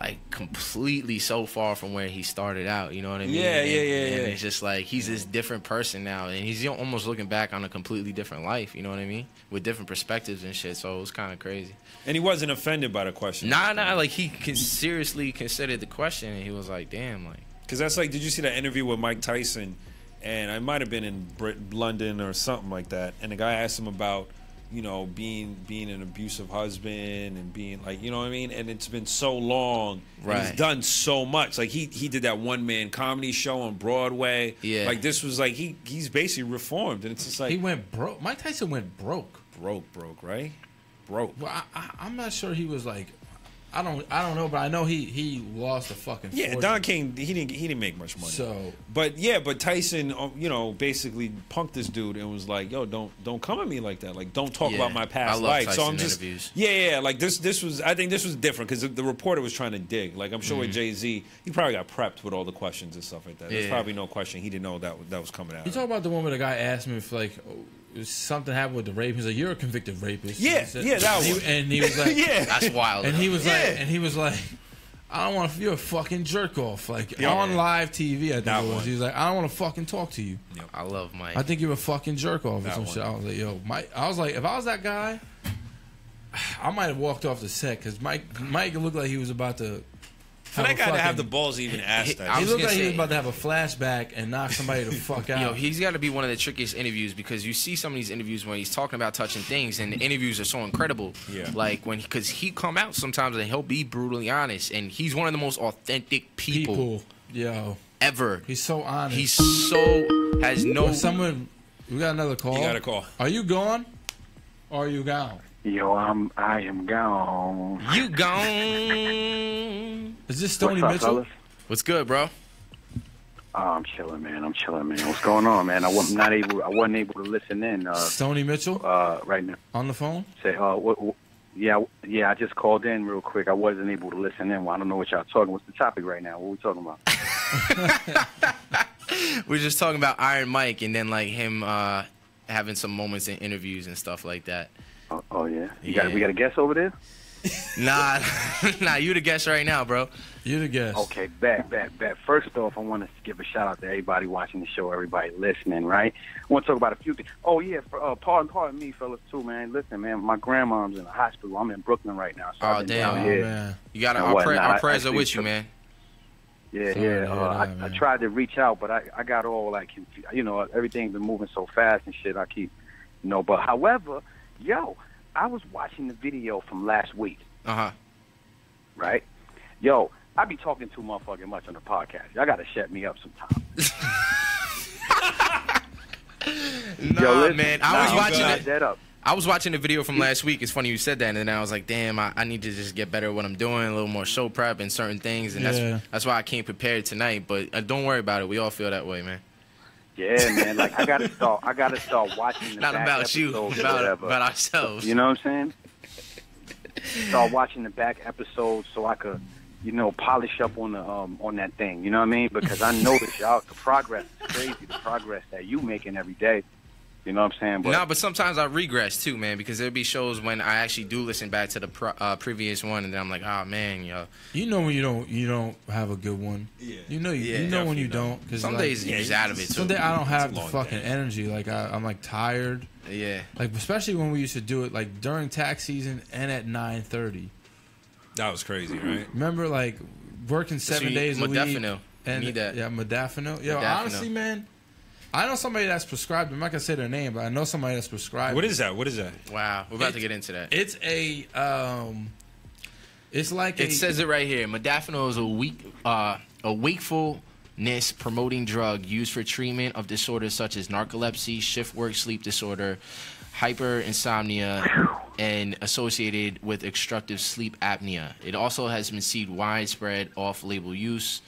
like, completely so far from where he started out. You know what I mean? Yeah. And it's just like he's this different person now. And he's almost looking back on a completely different life. You know what I mean? With different perspectives and shit. So it was kind of crazy. And he wasn't offended by the question. Nah. Like, he seriously considered the question. And he was like, damn, like. Because that's like, did you see that interview with Mike Tyson? And I might have been in London or something like that. And the guy asked him about, you know, being an abusive husband and being like, you know what I mean? And it's been so long. Right. And he's done so much. Like he did that one-man comedy show on Broadway. Yeah. Like this was like, he's basically reformed. And it's just like. He went broke. Mike Tyson went broke. Broke, right? Broke. Well, I'm not sure he was like, I don't know, but I know he lost a fucking fortune. Don King, he didn't make much money. So, but Tyson, you know, basically punked this dude and was like, "Yo, don't come at me like that. Like, don't talk about my past life." Tyson so I'm just, interviews. like this was. I think this was different because the reporter was trying to dig. Like, I'm sure with Jay-Z, he probably got prepped with all the questions and stuff like that. There's probably no question he didn't know that was coming out. You talk about the one where the guy asked me if like. Something happened with the rape. He's like, "You're a convicted rapist." Yeah, that one. And he was like, "Yeah, that's wild." And he was like, "I don't want to. You're a fucking jerk off." Like on live TV, I think it was. He was like, "I don't want to fucking talk to you." Yep. I love Mike. I think you're a fucking jerk off or some shit. I was like, "Yo, Mike." I was like, if I was that guy, I might have walked off the set because Mike looked like he was about to. For that guy to have the balls to even ask that. He looked like he was about to have a flashback and knock somebody the fuck out. Yo, he's got to be one of the trickiest interviews because you see some of these interviews when he's talking about touching things and the interviews are so incredible. Yeah. Like because he come out sometimes and he'll be brutally honest and he's one of the most authentic people ever. He's so honest. He's so has no. We got another call. You got a call. Are you gone? Or are you gone? Yo, I am gone. You gone? Is this Stoney What's up, Mitchell? fellas? What's good, bro? I'm chilling, man. What's going on, man? I wasn't able to listen in. Stoney Mitchell? Right now. On the phone? Say, yeah. I just called in real quick. I wasn't able to listen in. Well, I don't know what y'all talking. What's the topic right now? What are we talking about? We're just talking about Iron Mike and then like him having some moments in interviews and stuff like that. Oh yeah. We got a guest over there? Nah, you the guest right now, bro. You the guest. Okay, bet. First off, I want to give a shout out to everybody watching the show, everybody listening, right? I want to talk about a few things. Oh yeah, pardon me, fellas, too, man. Listen, man, my grandma's in the hospital. I'm in Brooklyn right now. So oh damn, man. You got our prayers are with you, man. Yeah. I tried to reach out, but I got all like, you know, everything's been moving so fast and shit. I keep, you know, but however. Yo, I was watching the video from last week. Right? Yo, I be talking too motherfucking much on the podcast. Y'all gotta shut me up sometime. Man. I was watching the video from last week. It's funny you said that, and then I was like, damn, I need to just get better at what I'm doing, a little more show prep and certain things, and that's why I came prepared tonight. But don't worry about it. We all feel that way, man. Yeah, man. Like I gotta start watching the not back about you, about ourselves. You know what I'm saying? Start watching the back episodes so I could, you know, polish up on that thing. You know what I mean? Because I notice y'all, the progress is crazy. The progress that you making every day. You know what I'm saying? But sometimes I regress too, man, because there'll be shows when I actually do listen back to the previous one, and then I'm like, oh man, yo. You know when you don't have a good one. Yeah. You know when you don't. Cause some days you're just out of it too. Some days I don't have the fucking energy. Like I'm like tired. Yeah. Like especially when we used to do it like during tax season and at 9:30. That was crazy, right? Remember, like working 7 days a week. Modafinil. And Need that. Yeah, modafinil. Yo, Modafinil. honestly, man, I know somebody that's prescribed. I'm not gonna say their name, but I know somebody that's prescribed. What is that? What is that? Wow. We're about to get into that. It's a it's like It says it right here. Modafinil is a wakefulness promoting drug used for treatment of disorders such as narcolepsy, shift work sleep disorder, hyperinsomnia, and associated with obstructive sleep apnea. It also has been seen widespread off-label use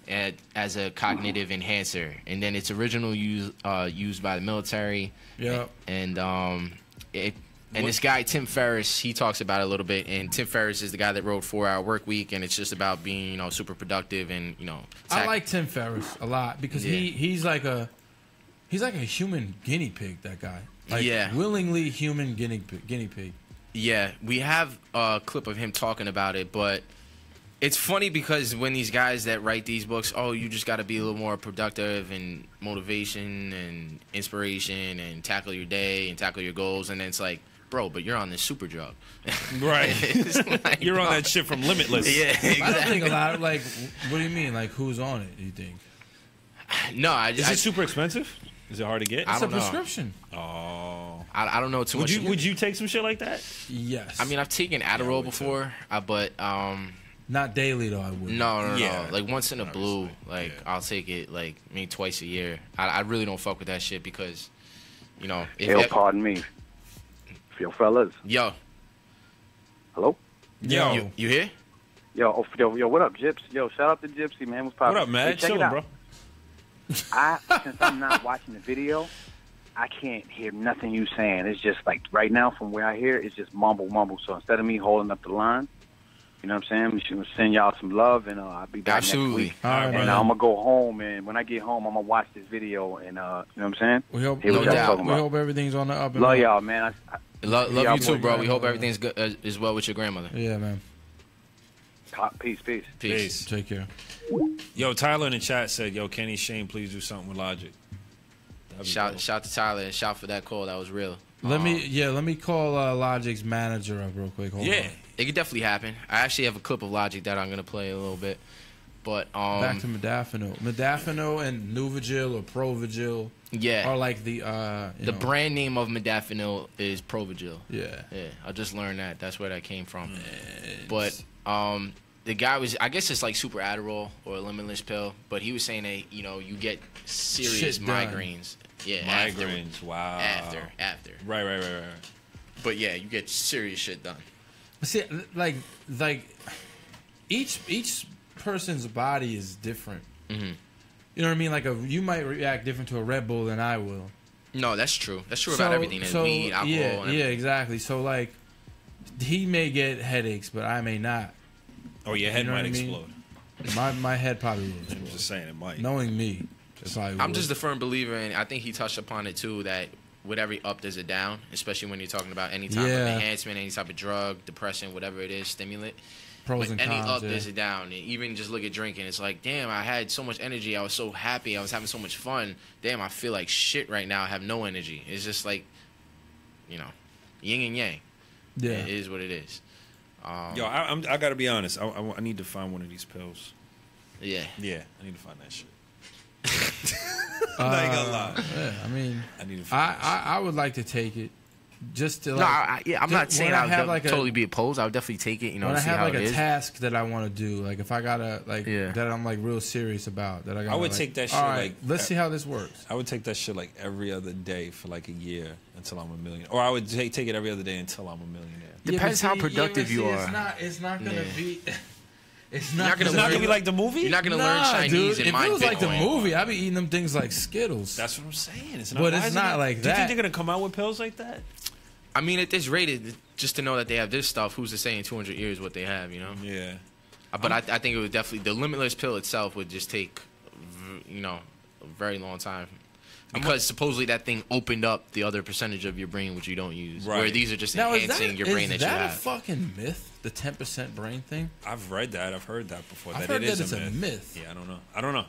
as a cognitive enhancer. And then its original use used by the military. Yeah. And this guy Tim Ferriss, he talks about it a little bit. And Tim Ferriss is the guy that wrote 4 Hour Work Week, and it's just about being super productive and I like Tim Ferriss a lot because he's like a human guinea pig. That guy, willingly human guinea pig. Yeah, we have a clip of him talking about it, but it's funny because when these guys that write these books, you just got to be a little more productive and motivation and inspiration and tackle your day and tackle your goals, and then it's like, bro, but you're on this super drug. Right. Like, you're on that shit from Limitless. Yeah, exactly. I don't think a lot of what do you mean? Like, who's on it, do you think? No, Is it super expensive? Is it hard to get? It's a prescription. Oh. I don't know too much. Would you take some shit like that? Yes. I mean, I've taken Adderall before, but not daily though. I would. No. Like once in a blue, I'll take it like maybe twice a year. I really don't fuck with that shit because, pardon me. Yo, fellas. Yo. Hello? Yo. You here? Yo, what up, Gyps? Yo, shout out to Gypsy, man. What's poppin'? What up, man? Hey, check it Chillin', out. bro. Since I'm not watching the video, I can't hear nothing you saying. It's just like right now from where I hear, it's just mumble. So instead of me holding up the line, you know what I'm saying? I'm just gonna send y'all some love, and I'll be back next week. All right, and I'm gonna go home, and when I get home, I'm gonna watch this video, and you know what I'm saying? We hope, Hear what y'all talking we about. hope everything's on the up. And Love up. y'all, man. Love y'all you too, boys, bro. man. We hope everything's good as well with your grandmother. Yeah, man. Peace. Peace. Take care. Yo, Tyler in the chat said, "Yo, Kenny Shane, please do something with Logic." Shout to Tyler and shout for that call. That was real. Let me call Logic's manager up real quick. Hold on. It could definitely happen. I actually have a clip of Logic that I'm gonna play a little bit. But back to Modafinil and Nuvigil or Provigil. Yeah. Are like the brand name of Modafinil is Provigil. Yeah. I just learned that. That's where that came from. But the guy was, I guess it's like super Adderall or a limitless pill, but he was saying that you get serious migraines. Yeah, migraines. Wow. After. Right. But yeah, you get serious shit done. See, like each person's body is different. Mm-hmm. You know what I mean? Like you might react different to a Red Bull than I will. No, that's true. That's true about everything. There's weed, alcohol. Yeah, exactly. So like, he may get headaches, but I may not. Or your head might explode. My head probably will. I'm just saying it might. Knowing me, I'm just a firm believer, and I think he touched upon it too, that with every up there's a down, especially when you're talking about any type of enhancement, any type of drug, depression, whatever it is, stimulant. Pros and any cons, up there's a down. And even just look at drinking, it's like, damn, I had so much energy, I was so happy, I was having so much fun. Damn, I feel like shit right now, I have no energy. It's just like, yin and yang. Yeah, it is what it is. Yo, I gotta be honest. I need to find one of these pills. Yeah, I need to find that shit. I'm not even gonna lie. Yeah, I mean, I need to find that shit. I would like to take it. Just to I'm not saying I would totally be opposed. I would definitely take it. When I have like a task that I want to do, like if I gotta that I'm like real serious about, that I would take that shit like. Let's see how this works. I would take that shit like every other day for like a year until I'm a millionaire, or I would take it every other day until I'm a millionaire. Depends how productive you are. It's not gonna be. It's not gonna be like the movie. You're not gonna learn Chinese. Dude, if it was like the movie, I'd be eating them things like Skittles. That's what I'm saying. But it's not like that. Do you think they're gonna come out with pills like that? I mean, at this rate, just to know that they have this stuff, who's to say in 200 years what they have, Yeah. But I think it would definitely, the limitless pill itself would just take, a very long time. Because supposedly that thing opened up the other percentage of your brain which you don't use. Right. Where these are just enhancing your brain that you have. Is that a fucking myth? The 10% brain thing? I've read that. I've heard that before. I've heard that it's a myth. Yeah, I don't know.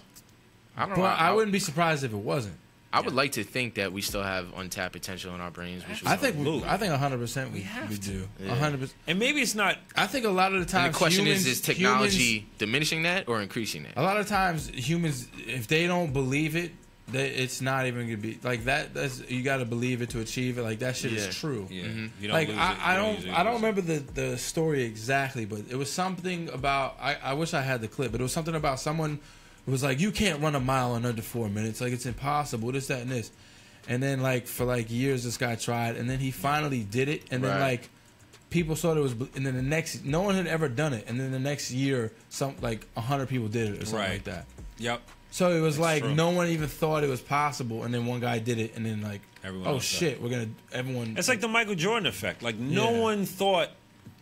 But I wouldn't be surprised if it wasn't. I would like to think that we still have untapped potential in our brains. I think 100% we do. 100%. And maybe it's not. I think a lot of the times. And the question is technology diminishing that or increasing that? A lot of times, humans, if they don't believe it, it's not even gonna be like that. You got to believe it to achieve it. Like that shit is true. Yeah. Mm-hmm. You don't like lose I don't remember the story exactly, but it was something about. I wish I had the clip, but it was something about someone who was like, you can't run a mile in under 4 minutes. Like it's impossible. This, that, and this. And then like for like years, this guy tried, and then he finally did it, and then like people thought it was, and then the next, no one had ever done it, and then the next year, some like 100 people did it or something like that. Yep. So it was like no one even thought it was possible, and then one guy did it, and then like, everyone shit, everyone. It's like the Michael Jordan effect. Like no one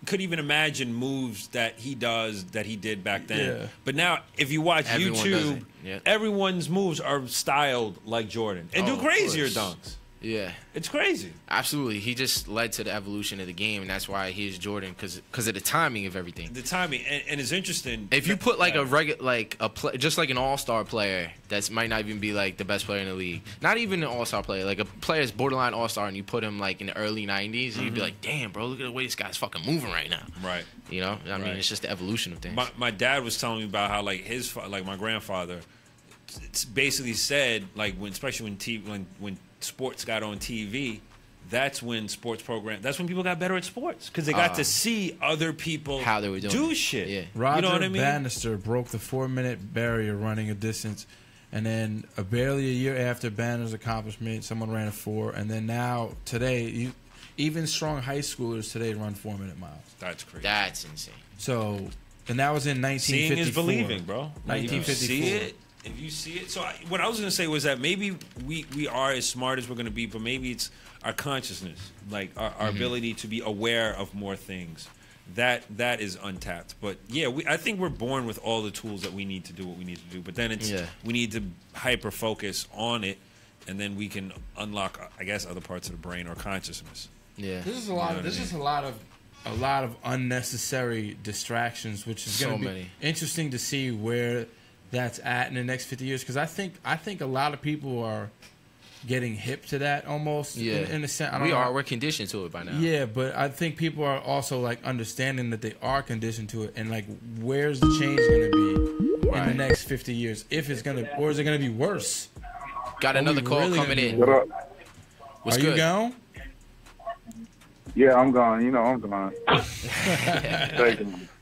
could even imagine moves that he did back then. Yeah. But now, if you watch YouTube, everyone's moves are styled like Jordan and do crazier dunks. Yeah, it's crazy. Absolutely, he just led to the evolution of the game, and that's why he is Jordan because of the timing of everything. The timing, and it's interesting. If you put like just like an all-star player that might not even be like the best player in the league, not even an all-star player, like a player that's borderline all-star, and you put him like in the early '90s, and you'd be like, damn, bro, look at the way this guy's fucking moving right now. Right. You know, I mean, it's just the evolution of things. My dad was telling me about how like my grandfather, it's basically said like especially when sports got on TV, that's when people got better at sports because they got to see other people how they were doing do shit. Yeah. Roger you know what I mean? Bannister broke the 4-minute barrier running a distance, and then barely a year after Banner's accomplishment, someone ran a 4, and then now today, even strong high schoolers today run 4-minute miles. That's crazy. That's insane. So, and that was in 1954. Seeing is believing, bro. 1954. If you see it, so what I was gonna say was that maybe we are as smart as we're gonna be, but maybe it's our consciousness, like our ability to be aware of more things, that is untapped. But yeah, I think we're born with all the tools that we need to do what we need to do. But then we need to hyper focus on it, and then we can unlock, I guess, other parts of the brain or consciousness. Yeah, this is a lot. This is a lot of unnecessary distractions, which is going to be interesting to see where that's at in the next 50 years, because I think a lot of people are getting hip to that almost. Yeah, in a sense, we're conditioned to it by now. Yeah, but I think people are also like understanding that they are conditioned to it, and like where's the change going to be in the next 50 years? If it's gonna, or is it going to be worse? Got another call coming in. What up? Are you gone? Yeah, I'm gone. You know, I'm gone.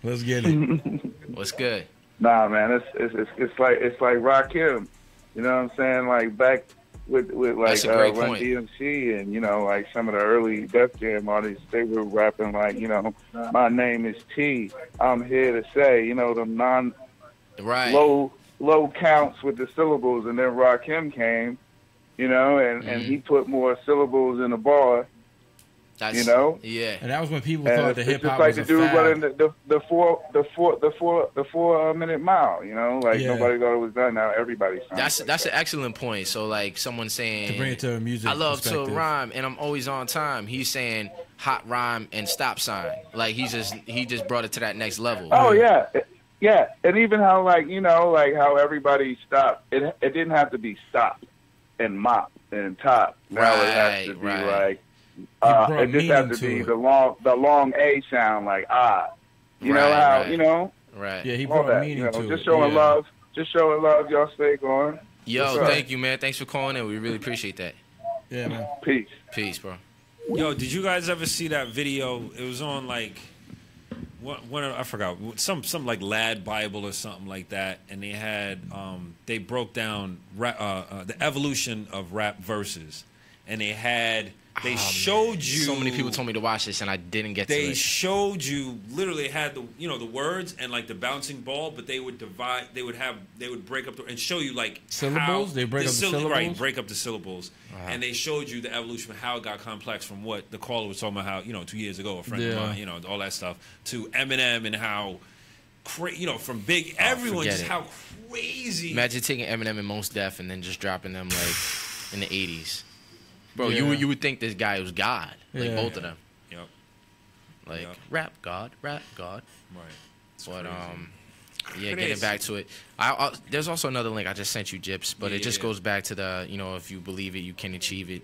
Let's get it. What's good? Nah, man, it's like Rakim, you know what I'm saying? Like back with like Run DMC and like some of the early Def Jam artists, they were rapping like my name is T. I'm here to say the low counts with the syllables, and then Rakim came, and he put more syllables in the bar. Yeah, and that was when people thought the hip hop was a just like the dude running the 4 minute mile. Nobody thought it was done. Now everybody's. That's an excellent point. So like someone saying to bring it to a music. I love to rhyme and I'm always on time. He's saying hot rhyme and stop sign. Like he just brought it to that next level. Oh yeah, and even how how everybody stopped. It didn't have to be stop and mop and top. Now it has to be like. It just has to be the long A sound, like you know how Right. Yeah, he brought meaning to it. Just showing love. Just showing love. Y'all stay going. Yo, thank you, man. Thanks for calling in. We really appreciate that. Yeah, man. Peace, bro. Yo, did you guys ever see that video? It was on like I forgot some like Lad Bible or something like that, and they had they broke down the evolution of rap verses, and they had. They showed you. So many people told me to watch this, and I didn't get to it. They showed you literally had the words and like the bouncing ball, but they would divide. They would break up and show you like syllables. They break up the syllables. Right, break up the syllables, and they showed you the evolution of how it got complex from what the caller was talking about. How 2 years ago, a friend of mine, all that stuff, to Eminem and how, from Big, everyone just how crazy. Imagine taking Eminem and Mos Def and then just dropping them like in the 80s. Bro, you would think this guy was God, like both of them. Yep. Like rap God. Right. But Yeah, getting back to it. There's also another link I just sent you, Jips, but it just goes back to the, if you believe it, you can achieve it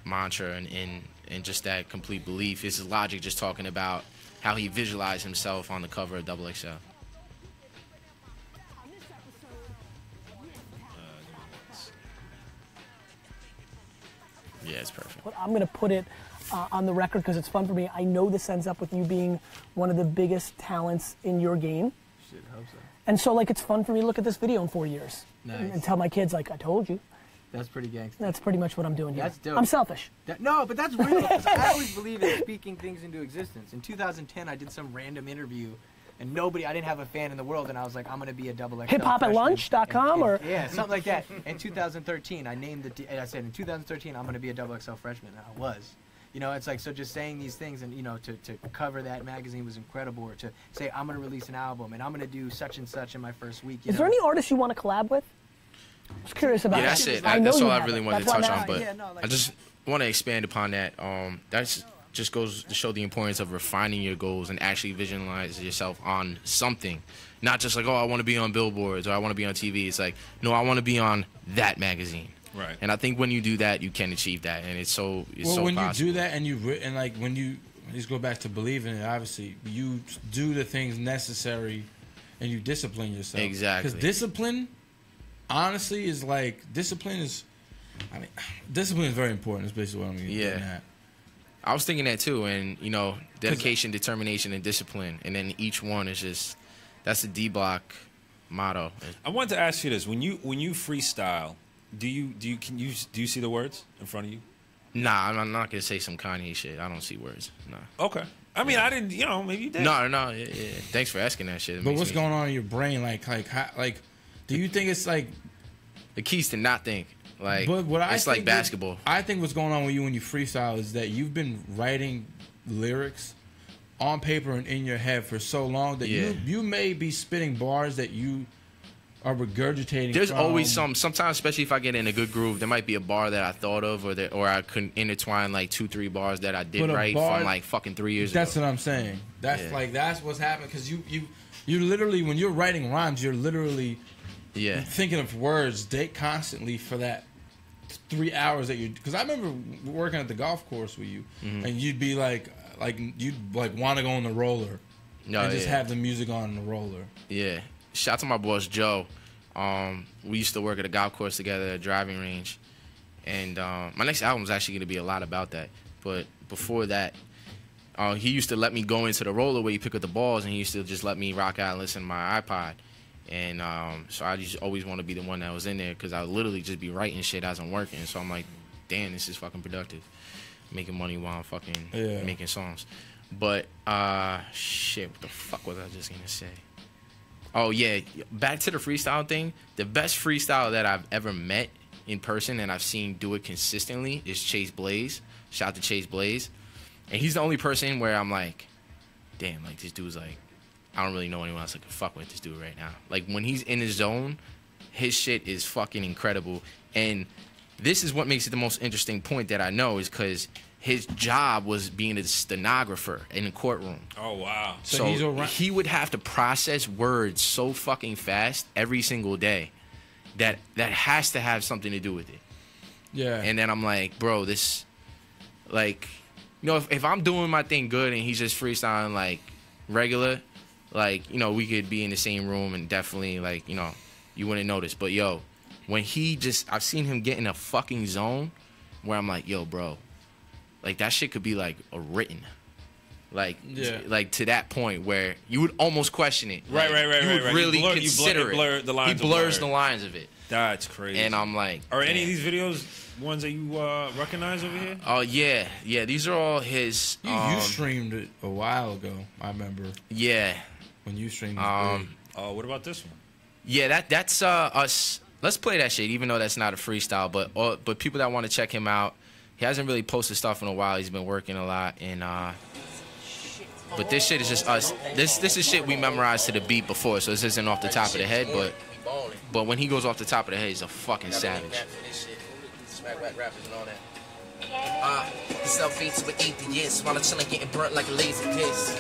mantra, and just that complete belief. This is Logic just talking about how he visualized himself on the cover of XXL. Yeah, it's perfect. I'm going to put it on the record because it's fun for me. I know this ends up with you being one of the biggest talents in your game. Shit, hope so. And so, like, it's fun for me to look at this video in 4 years. Nice. And tell my kids, like, I told you. That's pretty gangster. That's pretty much what I'm doing here. That's dope. I'm selfish. No, but that's real. 'Cause I always believe in speaking things into existence. In 2010, I did some random interview, and I didn't have a fan in the world, and I was like, I'm going to be a XXL HipHopAtLunch.com or? Yeah, something like that. In 2013, I said, in 2013, I'm going to be a XXL freshman, and I was. It's like, so just saying these things and, to cover that magazine was incredible, or to say, I'm going to release an album and I'm going to do such and such in my first week. Is there any artists you want to collab with? I was curious about that. Yeah, that's it. That's all I really wanted to touch on, but I just want to expand upon that. That just goes to show the importance of refining your goals and actually visualize yourself on something. Not just like, oh, I want to be on billboards or I want to be on TV. It's like, no, I want to be on that magazine. Right. And I think when you do that, you can achieve that, and it's so when possible. You do that and like when you just go back to believing it, obviously you do the things necessary and you discipline yourself. Exactly. Because discipline, honestly, is discipline is very important. That's basically what I'm getting at. I was thinking that too, and dedication, determination, and discipline, and then each one is that's the D-Block motto. I wanted to ask you this: when you freestyle, do you see the words in front of you? Nah, I'm not gonna say some Kanye shit. I don't see words. Nah. Okay. I mean, I didn't. Maybe you did. No. Yeah. Thanks for asking that shit. But what's going on in your brain? Do you think it's like the keys to not think? Like, but it's like basketball. I think what's going on with you when you freestyle is that you've been writing lyrics on paper and in your head for so long that you may be spitting bars that you are regurgitating. There's always sometimes, especially if I get in a good groove, there might be a bar that I thought of, or I could intertwine like 2-3 bars that I did write from like fucking 3 years ago. That's what I'm saying. That's what's happening, because you literally, when you're writing rhymes, you're literally thinking of words constantly for that 3 hours that because I remember working at the golf course with you, and you'd be like you'd want to go on the roller and just have the music on the roller. Yeah. Shout out to my boss Joe. We used to work at a golf course together at a driving range, and my next album is actually going to be a lot about that. But before that, he used to let me go into the roller where you pick up the balls, and he used to just let me rock out and listen to my iPod. And so I just always want to be the one that was in there, because I would literally just be writing shit as I'm working. So I'm like, damn, this is fucking productive, making money while I'm fucking making songs. But shit, what the fuck was I just gonna say? Oh, yeah, back to the freestyle thing. The best freestyle that I've ever met in person and I've seen do it consistently is Chase Blaze. Shout out to Chase Blaze. And he's the only person where I'm like, damn, like, this dude's like, I don't really know anyone else that can fuck with this dude right now. Like, when he's in his zone, his shit is fucking incredible. And this is what makes it the most interesting point that I know, is because his job was being a stenographer in the courtroom. Oh, wow. So he would have to process words so fucking fast every single day that has to have something to do with it. Yeah. And then I'm like, bro, this, like, if I'm doing my thing good and he's just freestyling, like, regular, like, we could be in the same room and definitely, like, you wouldn't notice. But, when I've seen him get in a fucking zone where I'm like, yo, bro, like, that shit could be, like, a written. Like, like, to that point where you would almost question it. Right. You would really consider it. Blur the lines. He blurs the lines of it. That's crazy. And I'm like, are any of these videos ones that you recognize over here? Oh, yeah. These are all his. You streamed it a while ago, I remember. Yeah. When you streamed it. What about this one? Yeah, that's us. Let's play that shit, even though that's not a freestyle. But people that want to check him out, he hasn't really posted stuff in a while. He's been working a lot, and but this shit is just us. This is shit we memorized to the beat before, so this isn't off the top of the head. But when he goes off the top of the head, he's a fucking savage. Self-beats with atheists while I'm chilling getting burnt like a lazy piss.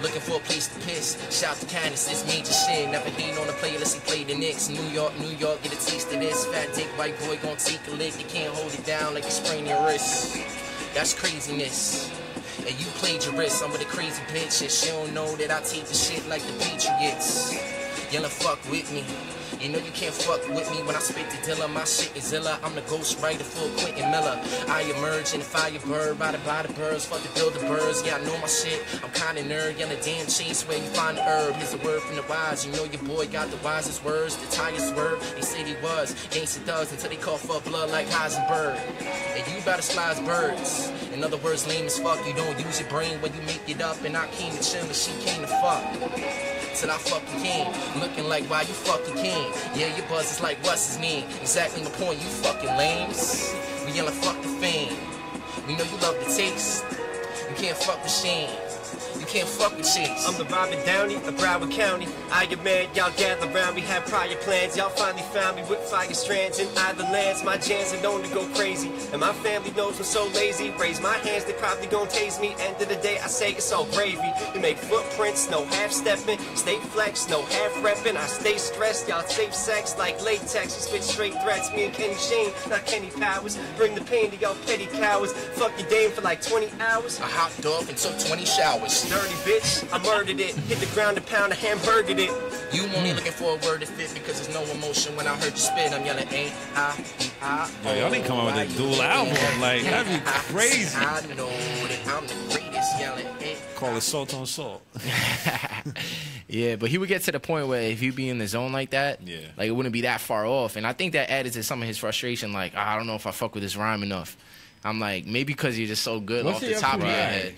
looking for a place to piss. Shout to Candace, this major shit. Never hate on a player unless he play the Knicks. New York, get a taste of this. Fat dick white boy gon' take a lick. You can't hold it down like you sprain your wrist. That's craziness. And you plagiarist, I'm with a crazy bitch. And she don't know that I take the shit like the Patriots. Yella, fuck with me. You know you can't fuck with me when I spit the dealer. My shit is illa. I'm the ghost writer for Quentin Miller. I emerge in the firebird, riding by the birds. Fuck the build the birds. Yeah, I know my shit. I'm kinda nerd. Yella, damn chase where you find the herb. Here's a word from the wise. You know your boy got the wisest words. The tires swerve. They said he was. Gangsta does until they call for blood like Heisenberg. And you better slice birds. In other words, lame as fuck. You don't use your brain when you make it up. And I came to chill, but she came to fuck. Till I fucking came, looking like why you fucking came. Yeah, your buzz is like what's his name? Exactly my point, you fucking lames. We yelling fuck the fame. We know you love the taste. You can't fuck with shame. You can't fuck with chicks. I'm the Robin Downey of Broward County. I am mad, y'all gather around me, had prior plans. Y'all finally found me with fire strands in either lands. My jams are known to go crazy, and my family knows I'm so lazy. Raise my hands, they probably gon' tase me. End of the day, I say it's all gravy. You make footprints, no half-stepping. Stay flex, no half-repping. I stay stressed, y'all safe sex like latex. You spit straight threats, me and Kenny Shane, not Kenny Powers. Bring the pain to y'all petty cowards. Fuck your dame for like 20 hours. I hopped off and took 20 showers. Dirty bitch, I murdered it. Hit the ground and pound a hamburgered it. You only looking for a word to fit because there's no emotion when I heard you spit. I'm yelling, ain't I? Yo, y'all didn't come out with a dual album. Like, that'd be crazy. I know that I'm the greatest, yelling, ain't Call it salt on salt. Yeah, but he would get to the point where if you be in the zone like that, like it wouldn't be that far off. And I think that added to some of his frustration. Like, I don't know if I fuck with this rhyme enough. I'm like, maybe because you're just so good off the top of your head.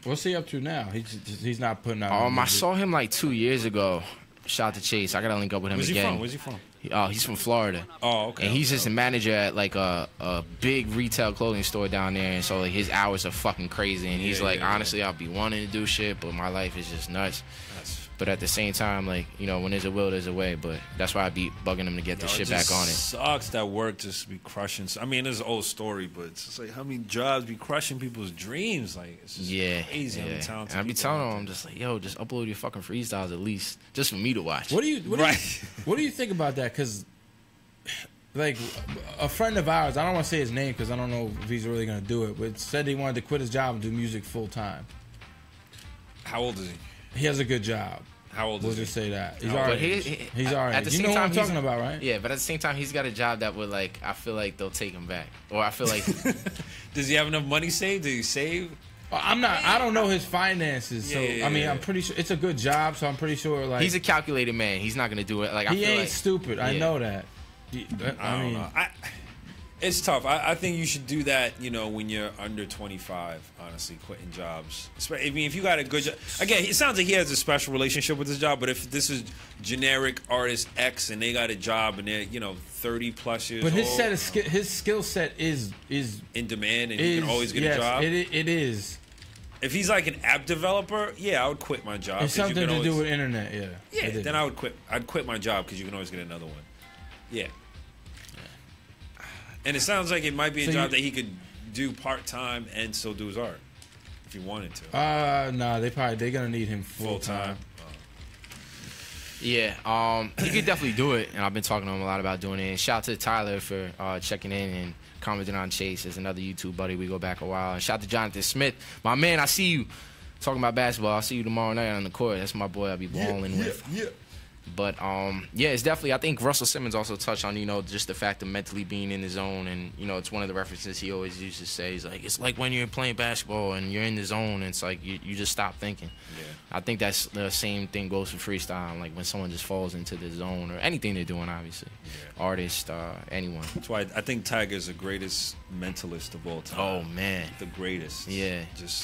What's he up to now? He's not putting out. I saw him like 2 years ago. Shout to Chase. I gotta link up with him again. Where's he from? He's from Florida. Oh, okay. And he's just a manager at like a big retail clothing store down there, and so like his hours are fucking crazy. And he's like, honestly, I'll be wanting to do shit, but my life is just nuts. But at the same time, like, you know, when there's a will, there's a way. But that's why I be bugging him to get the shit back on it. Sucks that work just be crushing. I mean, it's an old story, but it's just like how many jobs be crushing people's dreams. Like, it's just crazy how many talented and I be telling him, I'm just like, yo, just upload your fucking freestyles at least, just for me to watch. What do you think about that? Because, like, a friend of ours, I don't want to say his name because I don't know if he's really gonna do it, but said he wanted to quit his job and do music full time. How old is he? He has a good job. How old is he? We'll just say that. He's already. He's already. At the same you know time, what I'm talking about, right? Yeah, but at the same time, he's got a job that would, like, I feel like they'll take him back. Or I feel like. Does he have enough money saved? Did he save? I don't know his finances, so I mean, I'm pretty sure it's a good job. So I'm pretty sure, like, he's a calculated man. He's not gonna do it. Like, he I feel ain't stupid. I know that. I don't know. It's tough. I think you should do that, you know, when you're under 25, honestly, quitting jobs. I mean, if you got a good job. Again, it sounds like he has a special relationship with his job, but if this is generic artist X and they got a job and they're, you know, 30 plus years old. But his skill set is in demand and you can always get a job. It is. If he's like an app developer, I would quit my job. It's something to do with internet, Yeah, then I would quit. I'd quit my job because you can always get another one. Yeah. And it sounds like it might be a job that he could do part-time and still do his art if he wanted to. No, they're gonna need him full time. Yeah, he could definitely do it, and I've been talking to him a lot about doing it. And shout out to Tyler for checking in and commenting on Chase as another YouTube buddy. We go back a while. And shout out to Jonathan Smith, my man. I see you talking about basketball. I'll see you tomorrow night on the court. That's my boy I'll be balling with. Yeah. But it's definitely. I think Russell Simmons also touched on, you know, just the fact of mentally being in the zone, and you know, it's one of the references he always used to say. He's like, it's like when you're playing basketball and you're in the zone, and it's like you just stop thinking. Yeah. I think that's the same thing goes for freestyle. Like when someone just falls into the zone or anything they're doing, obviously, artist, anyone. That's why I think Tiger's the greatest mentalist of all time. Oh man, the greatest. Yeah,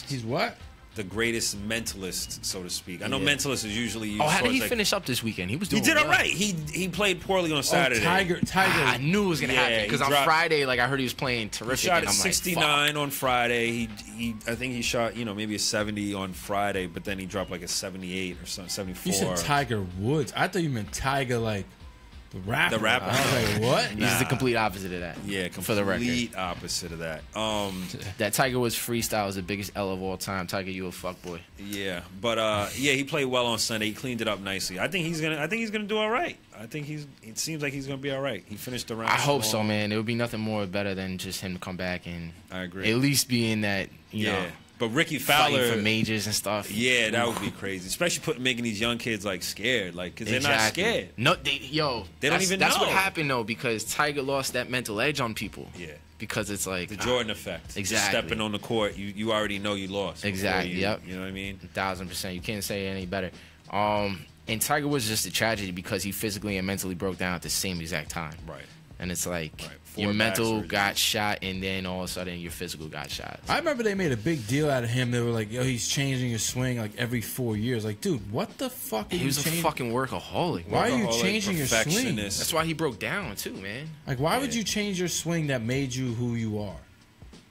he's what? The greatest mentalist, so to speak. I know mentalist is usually used. How did he finish up this weekend? He was doing. He did all right. He played poorly on Saturday. Tiger. I knew it was gonna happen because on Friday, like I heard he was playing terrific. He shot at 69 on Friday. I think he shot maybe a 70 on Friday, but then he dropped like a 78 or something, 74. You said Tiger Woods. I thought you meant Tiger like The rapper. The rapper. I was like, what? He's the complete opposite of that. Yeah, for the record. complete opposite of that. That Tiger Woods freestyle is the biggest L of all time. Tiger, you a fuckboy. Yeah, but he played well on Sunday. He cleaned it up nicely. I think he's gonna do all right. It seems like he's gonna be all right. He finished the round. I hope so, man. It would be nothing more better than just him to come back and I agree. at least be in that, you know. But Ricky Fowler fighting for majors and stuff. Yeah, that would be crazy. Especially making these young kids like scared, like because they're not scared. No, they don't even know. That's what happened though, because Tiger lost that mental edge on people. Yeah, because it's like the Jordan effect. Exactly. Stepping on the court, you already know you lost. Exactly. You know what I mean? 1000%. You can't say it any better. And Tiger was just a tragedy because he physically and mentally broke down at the same exact time. Right. And it's like your mental got shot, and then all of a sudden your physical got shot. I remember they made a big deal out of him. They were like, "Yo, he's changing his swing like every 4 years." Like, dude, what the fuck? He was a fucking workaholic. Why are you changing your swing? That's why he broke down too, man. Like, why would you change your swing that made you who you are?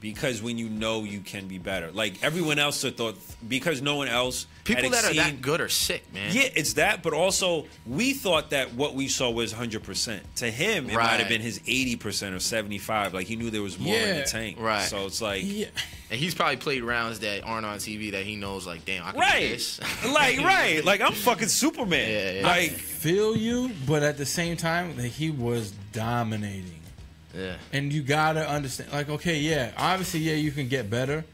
Because when you know you can be better. Like everyone else thought, because no one else. People that are that good are sick, man. Yeah, it's that, but also we thought that what we saw was 100%. To him, it might have been his 80% or 75. Like he knew there was more in the tank. Right. So it's like, and he's probably played rounds that aren't on TV that he knows. Like, damn, I can do this. Like I'm fucking Superman. Yeah. Like, I feel you, but at the same time, like, he was dominating. Yeah. And you gotta understand, like, okay, yeah, obviously, yeah, you can get better.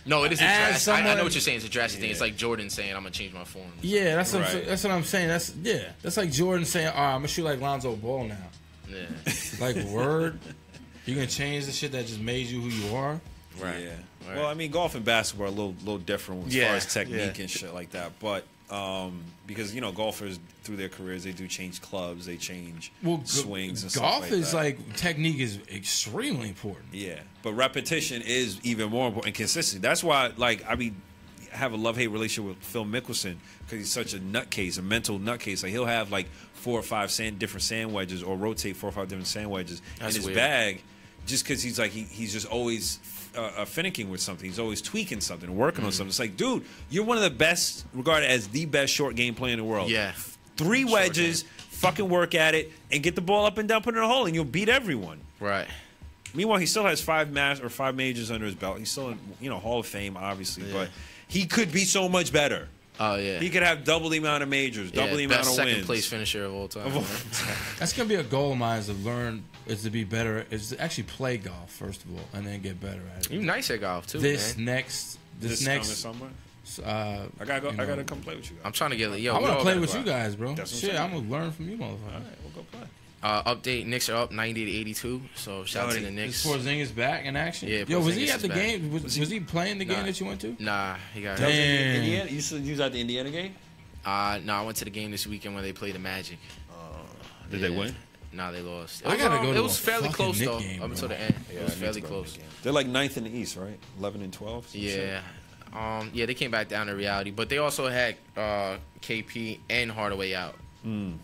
No, it is a drastic. I know what you're saying. It's a drastic thing. It's like Jordan saying, "I'm gonna change my form." Yeah, that's what I'm saying. That's like Jordan saying, "All right, I'm gonna shoot like Lonzo Ball now." Yeah. Like, word, you gonna change the shit that just made you who you are? Right. Yeah. Right. Well, I mean, golf and basketball are a little different as far as technique and shit like that, but. Because golfers through their careers they do change clubs, they change swings and golf stuff like is that. Like technique is extremely important. Yeah, but repetition is even more important and consistency. That's why I have a love-hate relationship with Phil Mickelson because he's such a nutcase, a mental nutcase. Like he'll have like 4 or 5 different sand wedges or rotate 4 or 5 different sand wedges in his bag just because he's like he's just always finicking with something. He's always tweaking something, working on something. It's like, dude, you're one of the best, regarded as the best short game player in the world. Yeah. 3 wedges, fucking work at it, and get the ball up and down, put it in a hole, and you'll beat everyone. Right. Meanwhile, he still has 5 majors under his belt. He's still in, Hall of Fame, obviously, but he could be so much better. Oh yeah. He could have double the amount of majors, double the amount of wins. Second place finisher of all time. That's gonna be a goal of mine is to be better, is to actually play golf first of all, and then get better at it. You nice at golf too. This man. next summer. I gotta come play with you guys. I'm trying to get. I want to play with you guys, bro. Shit, I'm gonna learn from you, motherfucker. All right, we'll go play. Update: Knicks are up 90-82. So shout out to the Knicks. Porzingis back in action. Yeah. Yo, was he at the game? Was he playing the game that you went to? Nah, he got. Indiana. You was at the Indiana game? No, I went to the game this weekend when they played the Magic. Did they win? Nah, they lost. I gotta go. It was fairly close Nick though, game, up bro. until the end. It was fairly close. They're like 9th in the East, right? 11 and 12. Yeah. Yeah, they came back down to reality, but they also had KP and Hardaway out. And